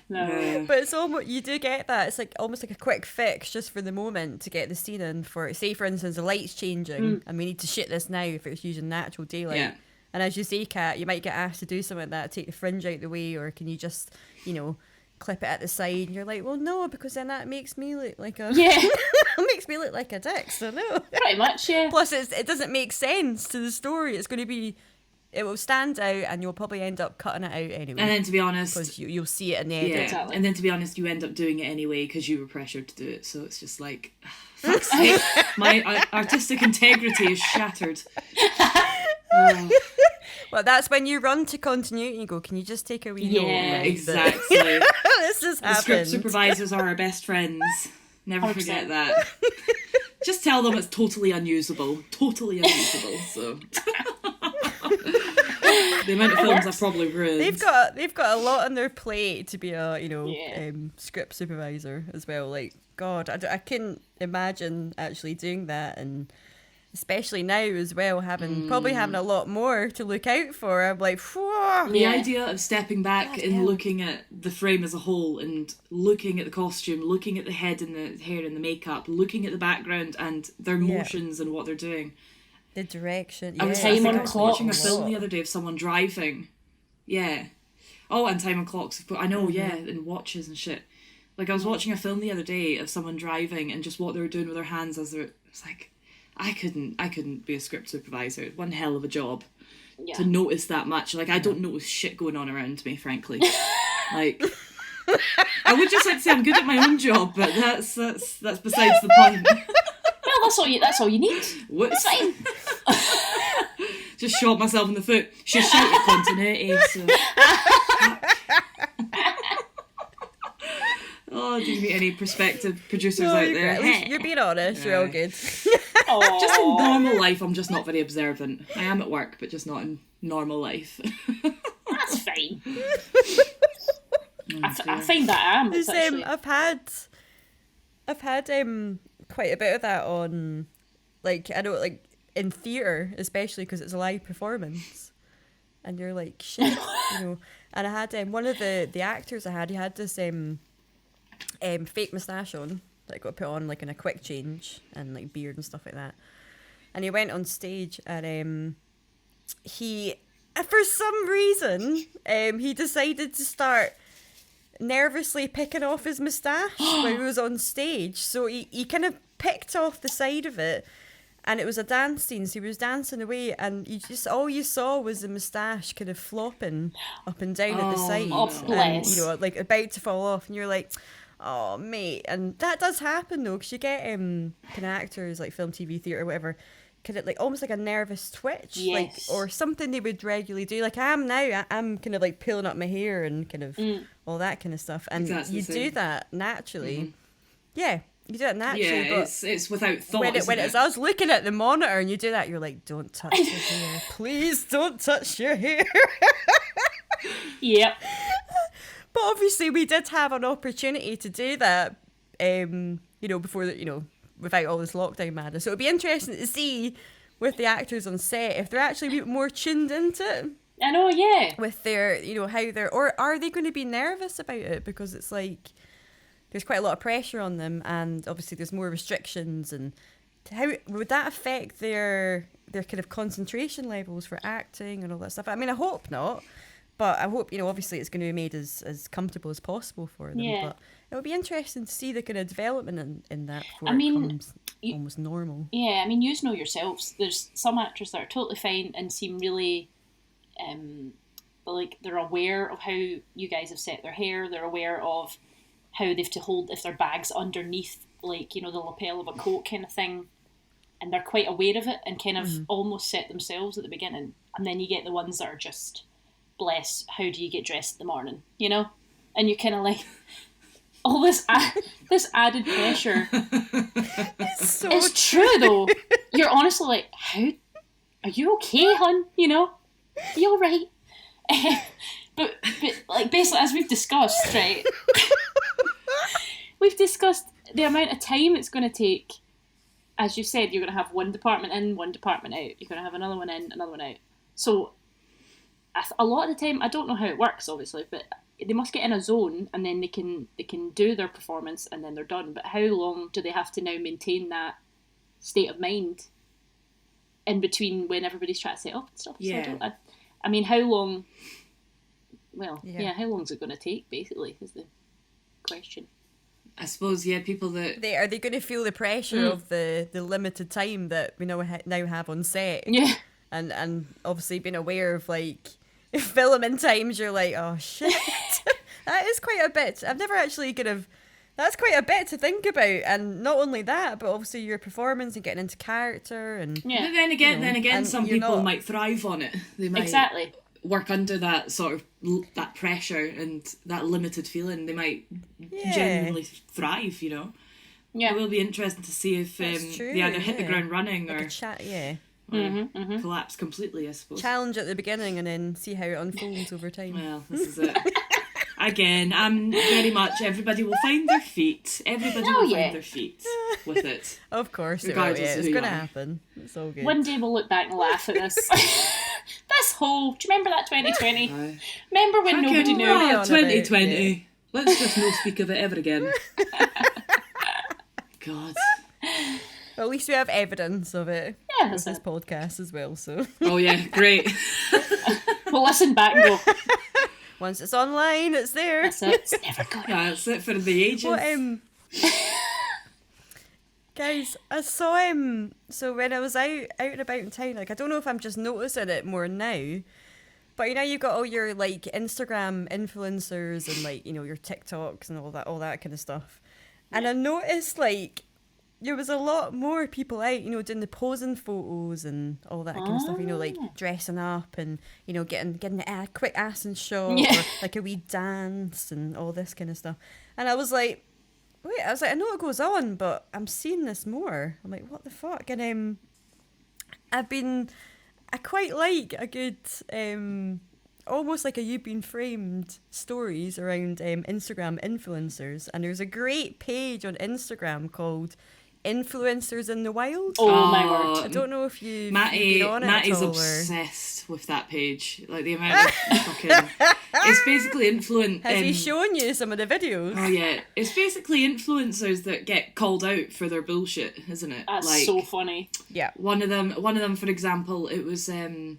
no. But it's almost, you do get that, it's like almost like a quick fix just for the moment to get the scene in. For, say for instance, the light's changing and we need to shoot this now if it's using natural daylight, and as you say, Kat, you might get asked to do something like that, take the fringe out the way, or can you just, you know, clip it at the side, and you're like, well, no, because then that makes me look like a it makes me look like a dick, so no. Pretty much, yeah. Plus it doesn't make sense to the story. It's going to be, it will stand out, and you'll probably end up cutting it out anyway. And then to be honest, because you'll see it in the edit. Exactly. And then to be honest, you end up doing it anyway because you were pressured to do it, so it's just like, fuck's sake, my artistic integrity is shattered. Well, that's when you run to continuity and you go, can you just take a wee note? Yeah, exactly. This has happened. Script supervisors are our best friends. Never 100%. Forget that. Just tell them it's totally unusable. Totally unusable, so. The amount of films I've probably ruined. They've got a lot on their plate to be a, script supervisor as well. Like, God, I couldn't imagine actually doing that, and especially now as well, probably having a lot more to look out for. I'm like, whoa. The idea of stepping back and looking at the frame as a whole, and looking at the costume, looking at the head and the hair and the makeup, looking at the background and their motions and what they're doing. The direction. I was watching a film the other day of someone driving. Yeah. Oh, and time on clocks. I know, and watches and shit. Like, I was watching a film the other day of someone driving and just what they were doing with their hands as they're... It's like, I couldn't be a script supervisor. It's one hell of a job to notice that much. Like, I don't notice shit going on around me, frankly. Like, I would just like to say I'm good at my own job, but that's besides the point. Well, that's all you need. Whoops. It's fine. Just shot myself in the foot. She shouted continuity. So. Oh, do you meet any prospective producers out there? At least you're being honest. You're all good. Just in normal life, I'm just not very observant. I am at work, but just not in normal life. That's fine. I find that I am. I've had quite a bit of that on, like, I know, like, in theatre, especially because it's a live performance, and you're like, shit, you know. And I had one of the actors he had this fake moustache on that I got put on, like, in a quick change, and like beard and stuff like that. And he went on stage, and he, for some reason, he decided to start nervously picking off his moustache when he was on stage. So he kind of picked off the side of it, and it was a dance scene, so he was dancing away, and all you saw was the moustache kind of flopping up and down at the side, and, you know, like about to fall off, and you're like, oh mate. And that does happen though, because you get kind of actors like film, TV, theatre, whatever, kind of like almost like a nervous twitch, Yes. like, or something they would regularly do. Like I am now, I'm kind of like pulling up my hair and kind of all that kind of stuff. And you do that naturally. Yeah, you do it naturally. Yeah, but it's without thought. When it's us looking at the monitor and you do that, you're like, don't touch your hair. Please don't touch your hair. Yep. But obviously we did have an opportunity to do that, before that, without all this lockdown madness. So it'd be interesting to see with the actors on set if they're actually a bit more tuned into it. I know, yeah. With their, how they're, or are they going to be nervous about it? Because it's like, there's quite a lot of pressure on them, and obviously there's more restrictions, and how would that affect their kind of concentration levels for acting and all that stuff? I mean, I hope not, but I hope, obviously it's going to be made as comfortable as possible for them. Yeah. But it would be interesting to see the kind of development in that before it becomes almost normal. Yeah, I mean, you know yourselves, there's some actors that are totally fine and seem really, like they're aware of how you guys have set their hair, they're aware of how they have to hold, if their bag's underneath, like, the lapel of a coat kind of thing, and they're quite aware of it and kind of almost set themselves at the beginning. And then you get the ones that are just, bless, how do you get dressed in the morning, And you kind of like, all this added pressure. It's true though. You're honestly like, how, are you okay, hun? Are you alright? But like, basically, as we've discussed, right? We've discussed the amount of time it's going to take. As you said, you're going to have one department in, one department out. You're going to have another one in, another one out. So a lot of the time, I don't know how it works, obviously, but they must get in a zone, and then they can do their performance, and then they're done. But how long do they have to now maintain that state of mind in between when everybody's trying to set up and stuff? Yeah. So I mean, how long? Well, how long is it going to take? Basically, is the question. I suppose, people that... Are they going to feel the pressure of the limited time that we now have on set? Yeah. And obviously being aware of, like, filming times, you're like, oh, shit. That is quite a bit. I've never actually that's quite a bit to think about. And not only that, but obviously your performance and getting into character. And But then again, some people might thrive on it. They might... Exactly. Work under that sort of that pressure and that limited feeling. They might genuinely thrive, Yeah, it will be interesting to see if they either hit the ground running like or collapse completely, I suppose. Challenge at the beginning and then see how it unfolds over time. Well, this is it. Again, I'm very much, everybody will find their feet. Everybody will find their feet with it. Of course, regardless it's going to happen. It's all good. One day we'll look back and laugh at this. This whole, do you remember that 2020? Remember when nobody knew? 2020. Let's just not speak of it ever again. God. Well, at least we have evidence of it. Yeah, with this podcast as well. So. Oh yeah, great. We'll listen back and go. Once it's online, it's there. That's it. It's never going. Yeah, that's it for the ages. Well, guys, I saw him. So when I was out and about in town, like I don't know if I'm just noticing it more now, but you've got all your like Instagram influencers and like your TikToks and all that kind of stuff, and I noticed like there was a lot more people out, doing the posing photos and all that kind of stuff, like dressing up and getting a quick ass and shot or like a wee dance and all this kind of stuff, and I was like. I know it goes on, but I'm seeing this more. I'm like, what the fuck? And I quite like a good, almost like a You've Been Framed stories around Instagram influencers. And there's a great page on Instagram called Influencers in the Wild. Oh my word. I don't know if you've been on it Matty's at all. Obsessed with that page. Like the amount of fucking... It's basically Has he shown you some of the videos? Oh yeah. It's basically influencers that get called out for their bullshit, isn't it? That's like, so funny. Yeah. One of them, for example, it was during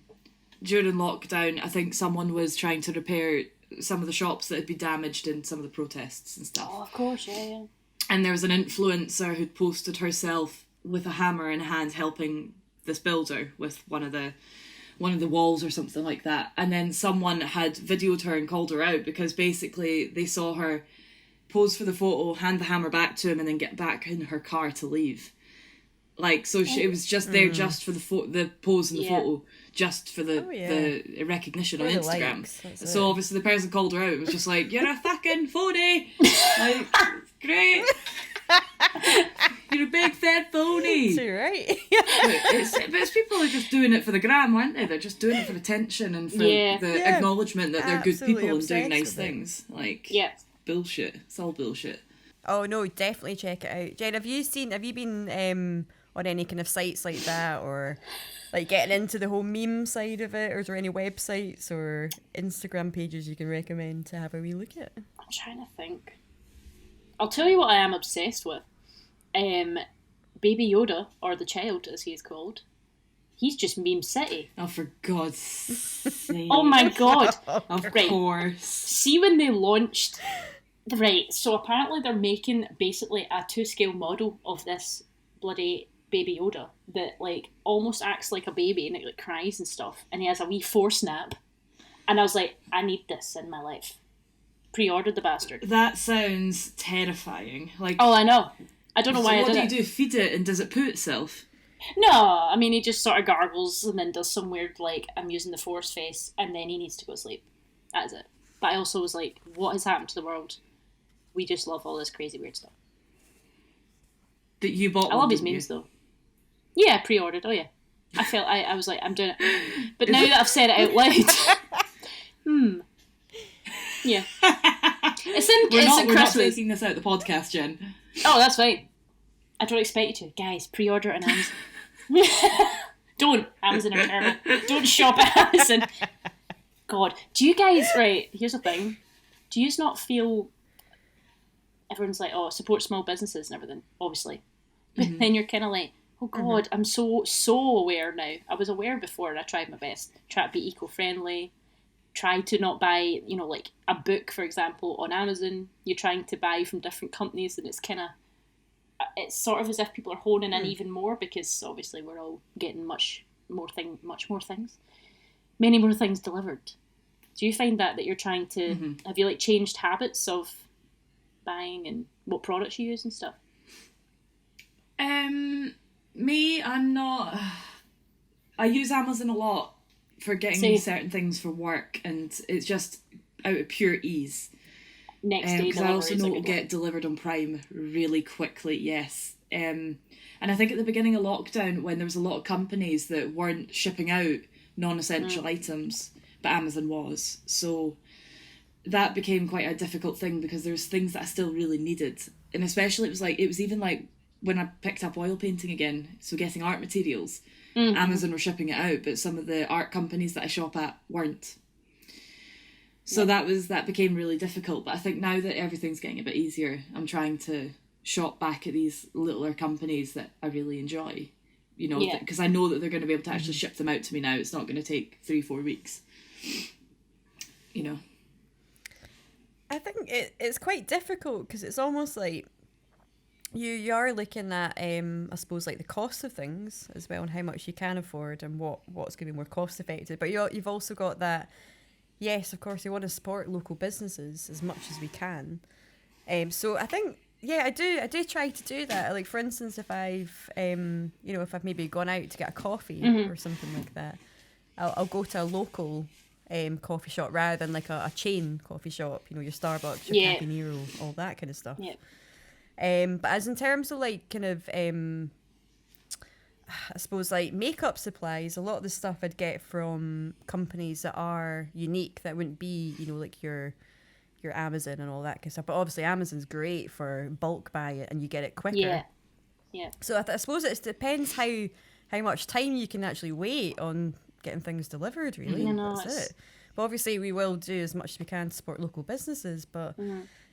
lockdown, I think someone was trying to repair some of the shops that had been damaged in some of the protests and stuff. Oh, of course, yeah. And there was an influencer who'd posted herself with a hammer in hand helping this builder with one of the walls or something like that. And then someone had videoed her and called her out because basically they saw her pose for the photo, hand the hammer back to him and then get back in her car to leave. Like, so it was just there just for the pose in the photo, just for the recognition on Instagram. So obviously the person called her out. It was just like, you're a fucking phony. Like, great. You're a big fat phony. So you're right. but it's people who are just doing it for the gram, aren't they? They're just doing it for attention and for the acknowledgement that they're good people and doing nice things. Like, bullshit. It's all bullshit. Oh no, definitely check it out. Jen, have you been on any kind of sites like that, or like getting into the whole meme side of it, or is there any websites or Instagram pages you can recommend to have a wee look at? I'm trying to think. I'll tell you what I am obsessed with. Baby Yoda, or the child as he is called, he's just meme city. Oh, for God's sake. Oh my God. Of course. See when they launched... Right, so apparently they're making basically a 2-scale model of this bloody Baby Yoda that like almost acts like a baby and it like cries and stuff, and he has a wee snap, and I was like, I need this in my life. Pre-ordered the bastard. That sounds terrifying. Like, oh, I know. I don't know why I did it. What do you do? Feed it, and does it poo itself? No, I mean he just sort of gargles and then does some weird like I'm using the Force face, and then he needs to go to sleep. That is it. But I also was like, what has happened to the world? We just love all this crazy weird stuff. That you bought. I love his memes though. Yeah, pre-ordered. Oh yeah. I was like, I'm doing it. But now that I've said it out loud, yeah. We're not taking this out the podcast, Jen. Oh, that's fine. I don't expect you to, guys. Pre-order it on Amazon. Don't. Amazon are terrible. Don't shop at Amazon. God, do you guys? Right. Here's the thing. Do you not feel? Everyone's like, oh, support small businesses and everything, obviously. But then you're kind of like, oh God, I'm so aware now. I was aware before and I tried my best. Try to be eco-friendly. Try to not buy, like a book, for example, on Amazon. You're trying to buy from different companies and it's it's sort of as if people are honing in even more because obviously we're all getting much more things. Many more things delivered. Do you find that you're trying to, have you like changed habits of buying and what products you use and stuff? Me, I'm not. I use Amazon a lot for getting certain things for work, and it's just out of pure ease. Next day because I also know it'll get delivered on Prime really quickly. Yes, and I think at the beginning of lockdown, when there was a lot of companies that weren't shipping out non-essential items, but Amazon was, so that became quite a difficult thing because there's things that I still really needed, and especially it was even like when I picked up oil painting again, so getting art materials, Amazon were shipping it out, but some of the art companies that I shop at weren't. So that became really difficult. But I think now that everything's getting a bit easier, I'm trying to shop back at these littler companies that I really enjoy, because I know that they're going to be able to actually ship them out to me now. It's not going to take 3-4 weeks, I think it's quite difficult because it's almost like you are looking at, I suppose, like the cost of things as well and how much you can afford and what's going to be more cost effective. But you've also got that, yes, of course, we want to support local businesses as much as we can. So I think, I do try to do that. Like, for instance, if I've, if I've maybe gone out to get a coffee or something like that, I'll go to a local coffee shop rather than like a chain coffee shop, your Starbucks, your Caffè Nero, all that kind of stuff. Yeah. But as in terms of like kind of, I suppose like makeup supplies, a lot of the stuff I'd get from companies that are unique that wouldn't be, like your Amazon and all that kind of stuff. But obviously Amazon's great for bulk buy it and you get it quicker. Yeah. Yeah. So I suppose it depends how much time you can actually wait on getting things delivered, really. That's it. But obviously we will do as much as we can to support local businesses, but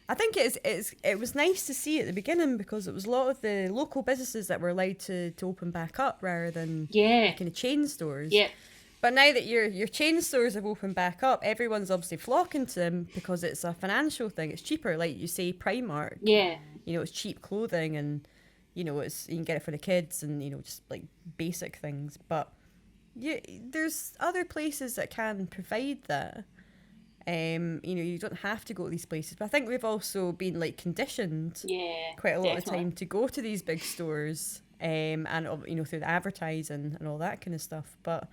I think it was nice to see at the beginning because it was a lot of the local businesses that were allowed to open back up rather than kind of chain stores. Yeah. But now that your chain stores have opened back up, everyone's obviously flocking to them because it's a financial thing. It's cheaper, like you say, Primark. Yeah. It's cheap clothing and, it's you can get it for the kids and, just like basic things. But there's other places that can provide that. You don't have to go to these places, but I think we've also been like conditioned quite a lot of time to go to these big stores and through the advertising and all that kind of stuff. But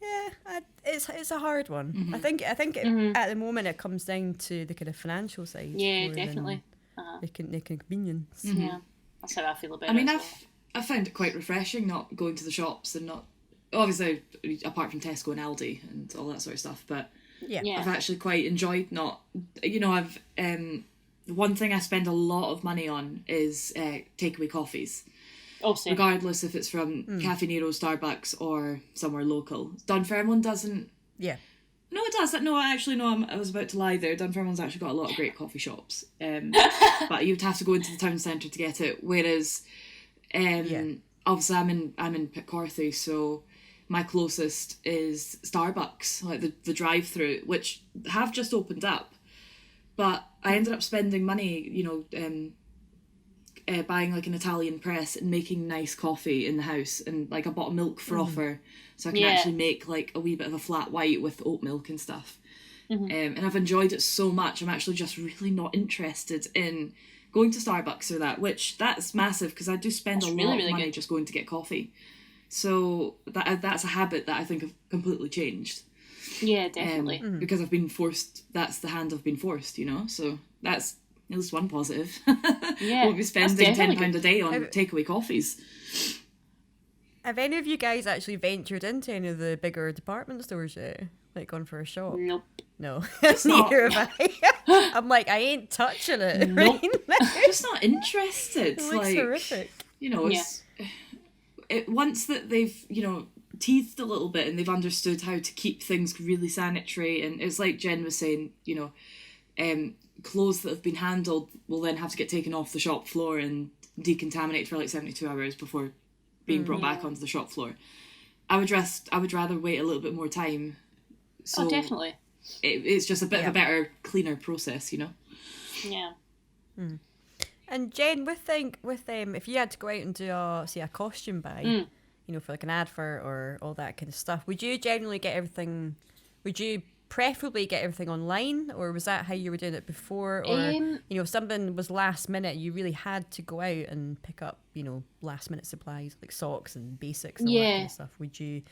yeah, it's a hard one. Mm-hmm. I think at the moment it comes down to the kind of financial side. Yeah, definitely. The convenience. Mm-hmm. Yeah, that's how I feel about it. I found it quite refreshing not going to the shops and not, obviously, apart from Tesco and Aldi and all that sort of stuff, but I've actually quite enjoyed not, I've, one thing I spend a lot of money on is takeaway coffees. Oh, same. Regardless if it's from Cafe Nero, Starbucks, or somewhere local. Dunfermline doesn't... Yeah. No, it does. No, I was about to lie there. Dunfermline's actually got a lot of great coffee shops. But you'd have to go into the town centre to get it. Whereas, obviously I'm in Pitcorthy, so my closest is Starbucks, like the drive-through, which have just opened up. But I ended up spending money, buying like an Italian press and making nice coffee in the house, and like I bought a milk frother so I can actually make like a wee bit of a flat white with oat milk and stuff. And I've enjoyed it so much. I'm actually just really not interested in going to Starbucks or that's massive because I do spend a lot of money just going to get coffee. So that's a habit that I think I've completely changed. Yeah, definitely. Because I've been forced. That's the hand I've been forced, so that's at least one positive. Yeah, we'll be spending £10 a day on takeaway coffees. Have any of you guys actually ventured into any of the bigger department stores yet? Like gone for a shop? Nope. No. Neither have I. I'm like, I ain't touching it. Nope. Right I'm just not interested. It looks horrific. It's once that they've, teethed a little bit and they've understood how to keep things really sanitary, and it's like Jen was saying, clothes that have been handled will then have to get taken off the shop floor and decontaminate for like 72 hours before being brought back onto the shop floor. I would rather wait a little bit more time. So definitely. It's just a bit of a better, cleaner process, Yeah. And Jen, with if you had to go out and do a costume buy, for like an advert or all that kind of stuff, would you generally get everything? Would you preferably get everything online, or was that how you were doing it before? Or if something was last minute, you really had to go out and pick up last minute supplies like socks and basics and all that kind of stuff. Would you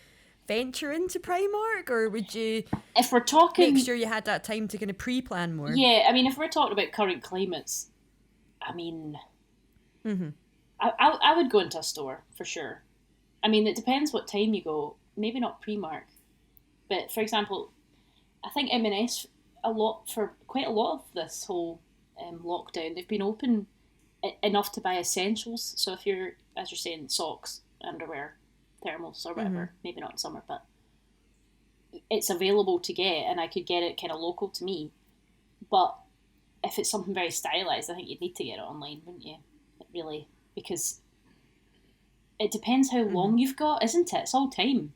venture into Primark, or would you, if we're talking, make sure you had that time to kind of pre-plan more? Yeah, I mean, if we're talking about current climates, I mean, I would go into a store for sure. I mean, it depends what time you go. Maybe not Primark, but for example, I think M&S for quite a lot of this whole lockdown, they've been open enough to buy essentials. So if you're, as you're saying, socks, underwear, thermals or whatever, maybe not in summer, but it's available to get, and I could get it kind of local to me. But if it's something very stylized, I think you'd need to get it online, wouldn't you? Really, because it depends how long you've got, isn't it? It's all time.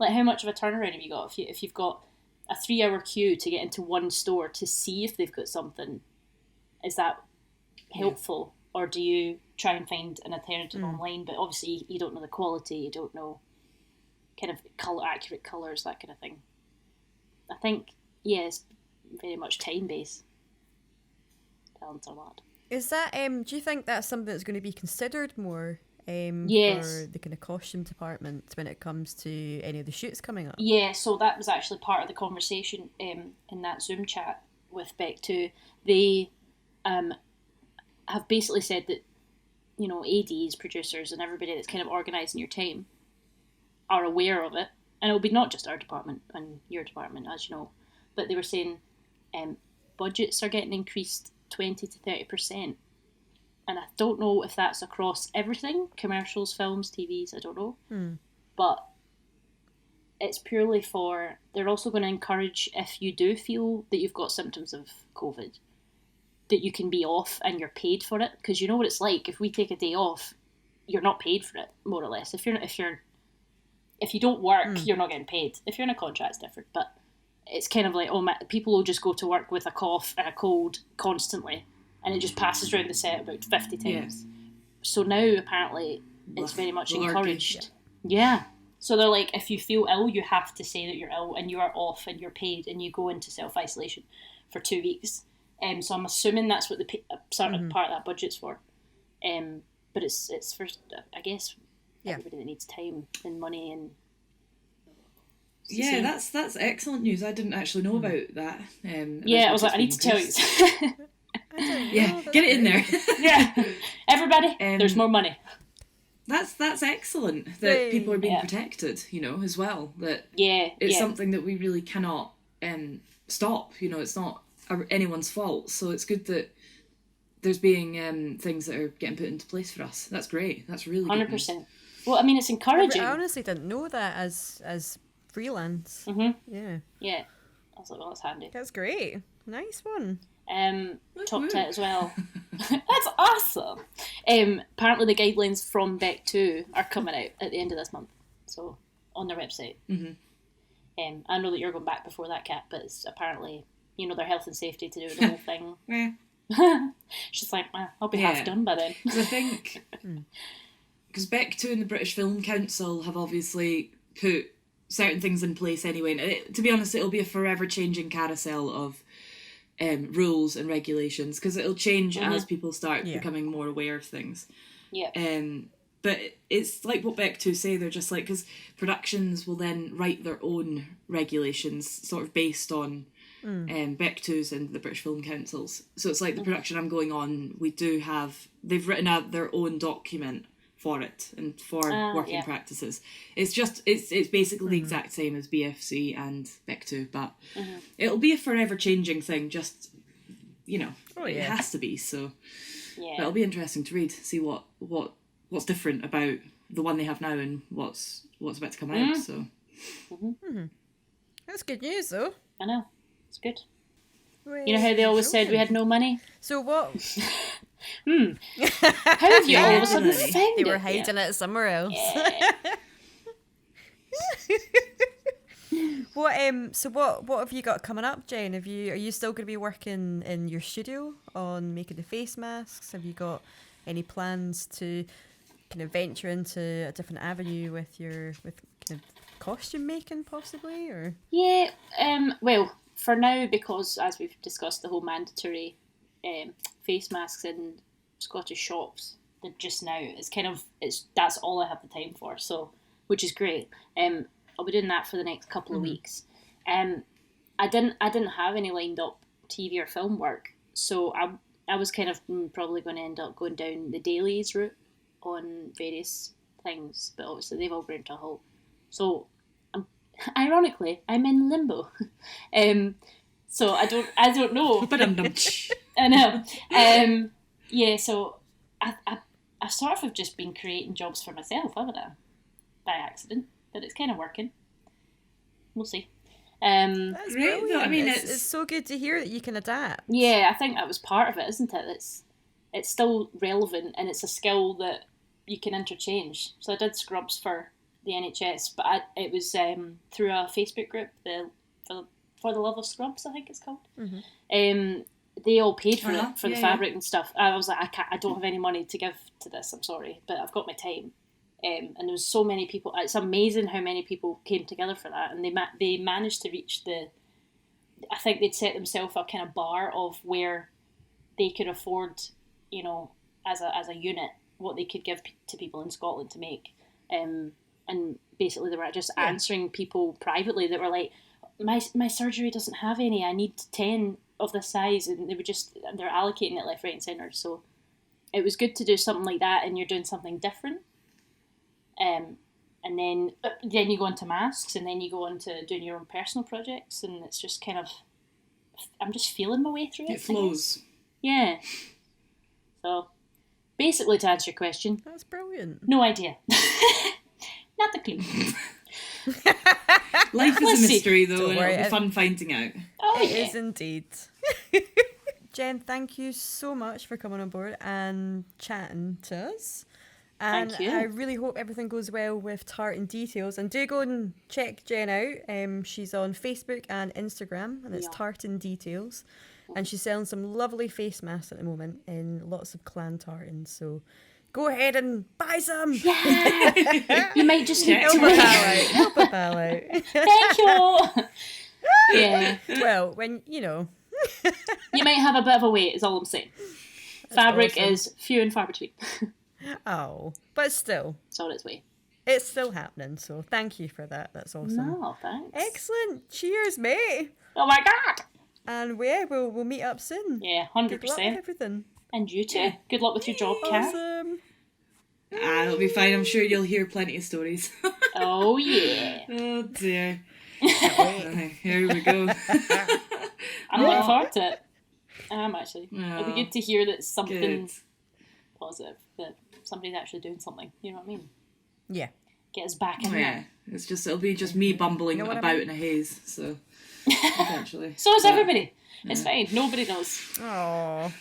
Like, how much of a turnaround have you got? If you've got a 3-hour queue to get into one store to see if they've got something, is that helpful? Or do you try and find an alternative online? But obviously you don't know the quality, you don't know kind of accurate colours, that kind of thing. I think, it's very much time-based. Talent a lot. Is that, do you think that's something that's going to be considered more yes. for the kind of costume department when it comes to any of the shoots coming up? Yeah, so that was actually part of the conversation in that Zoom chat with Beck too. They have basically said that, ADs, producers and everybody that's kind of organising your time are aware of it. And it'll be not just our department and your department, as you know, but they were saying budgets are getting increased 20 to 30%. And I don't know if that's across everything, commercials, films, TVs, I don't know. But it's purely for, they're also going to encourage, if you do feel that you've got symptoms of COVID, that you can be off and you're paid for it. Because you know what it's like, if we take a day off, you're not paid for it, more or less. If you don't work, you're not getting paid. If you're in a contract, it's different. But it's kind of like, people will just go to work with a cough and a cold constantly, and it just passes around the set about 50 times. So now, apparently, it's very much encouraged. Yeah. So they're like, if you feel ill, you have to say that you're ill, and you are off, and you're paid, and you go into self-isolation for 2 weeks. So I'm assuming that's what the sort of part of that budget's for. but it's for, I guess, everybody that needs time and money and. Yeah, that's excellent news. I didn't actually know about that. I was like, I need to tell you. Yeah, get it in there. Yeah, everybody, there's more money. That's excellent that people are being protected, as well. That it's something that we really cannot stop. It's not anyone's fault. So it's good that there's being things that are getting put into place for us. That's great. That's really 100%. Well, I mean, it's encouraging. I honestly didn't know that as freelance. Yeah. I was like, well, that's handy. That's great. Nice one. Top tip as well. That's awesome. Apparently the guidelines from Beck 2 are coming out at the end of this month, so on their website. I know that you're going back before that, Kat, but it's apparently their health and safety to do with the whole thing. She's like, I'll be half done by then. I think because Beck 2 and the British Film Council have obviously put certain things in place anyway, and to be honest, it'll be a forever changing carousel of rules and regulations, because it'll change as people start becoming more aware of things. But it's like what Beck 2 say, they're just like, because productions will then write their own regulations sort of based on Beck 2's and the British Film Council's. So it's like the production I'm going on, they've written out their own document for it and for working practices. It's basically the exact same as BFC and Beck 2, but it'll be a forever changing thing, just it has to be. So but it'll be interesting to read, see what's different about the one they have now and what's about to come out. So that's good news, though. I know, it's good. You know how they always said we had no money? So what? How have you all of a sudden found it? They were hiding it somewhere else. Yeah. What have you got coming up, Jen? Are you still going to be working in your studio on making the face masks? Have you got any plans to kind of venture into a different avenue with kind of costume making, possibly? Or well, for now, because as we've discussed, the whole mandatory face masks in Scottish shops, that just now that's all I have the time for. So, which is great. I'll be doing that for the next couple of weeks. I didn't have any lined up TV or film work, so I was kind of probably going to end up going down the dailies route on various things, but obviously they've all ground to a halt. So, ironically, I'm in limbo. So I don't know. But I know. So I sort of have just been creating jobs for myself, haven't I? By accident, but it's kind of working. We'll see. That's great. I mean, it's so good to hear that you can adapt. Yeah, I think that was part of it, isn't it? It's still relevant, and it's a skill that you can interchange. So I did scrubs for the NHS, but it was through a Facebook group, for the Love of Scrubs, I think it's called. They all paid for it, for the fabric and stuff. I was like, I don't have any money to give to this, I'm sorry, but I've got my time. And there was so many people. It's amazing how many people came together for that, and they managed to reach I think they'd set themselves a kind of bar of where they could afford, as a unit, what they could give to people in Scotland to make. And basically they were just answering people privately that were like, my surgery doesn't have any, I need 10 of this size, and they're allocating it left, right and centre. So it was good to do something like that, and you're doing something different. And then you go into masks, and then you go into doing your own personal projects, and it's just kind of, I'm just feeling my way through it. It flows. Yeah. So basically, to answer your question, that's brilliant. No idea. Not the clue. Life is a mystery, though, and it'll be fun finding out. Oh, it is indeed. Jen, thank you so much for coming on board and chatting to us. And thank you. I really hope everything goes well with Tartan Details. And do go and check Jen out. She's on Facebook and Instagram, and it's Tartan Details. And she's selling some lovely face masks at the moment in lots of clan tartans. So go ahead and buy some. Yeah. You might just help a pal out. Help a pal out. Thank you. Yeah. Well, when you might have a bit of a wait, is all I'm saying. That's Fabric awesome. Is few and far between. Oh, but still. It's on its way. It's still happening, so thank you for that. That's awesome. No, thanks. Excellent. Cheers, mate. Oh my god. And we'll meet up soon. Yeah, 100%. Good luck with everything. And you too. Good luck with your job, Kat. Awesome. It'll be fine. I'm sure you'll hear plenty of stories. Oh, yeah. Oh, dear. Here we go. I'm looking forward to it. I am, actually. It'll be good to hear that something's positive, that somebody's actually doing something. You know what I mean? Yeah. Get us back in there. It'll be just me bumbling about in a haze, so eventually. So is everybody. It's fine. Nobody knows. Aww.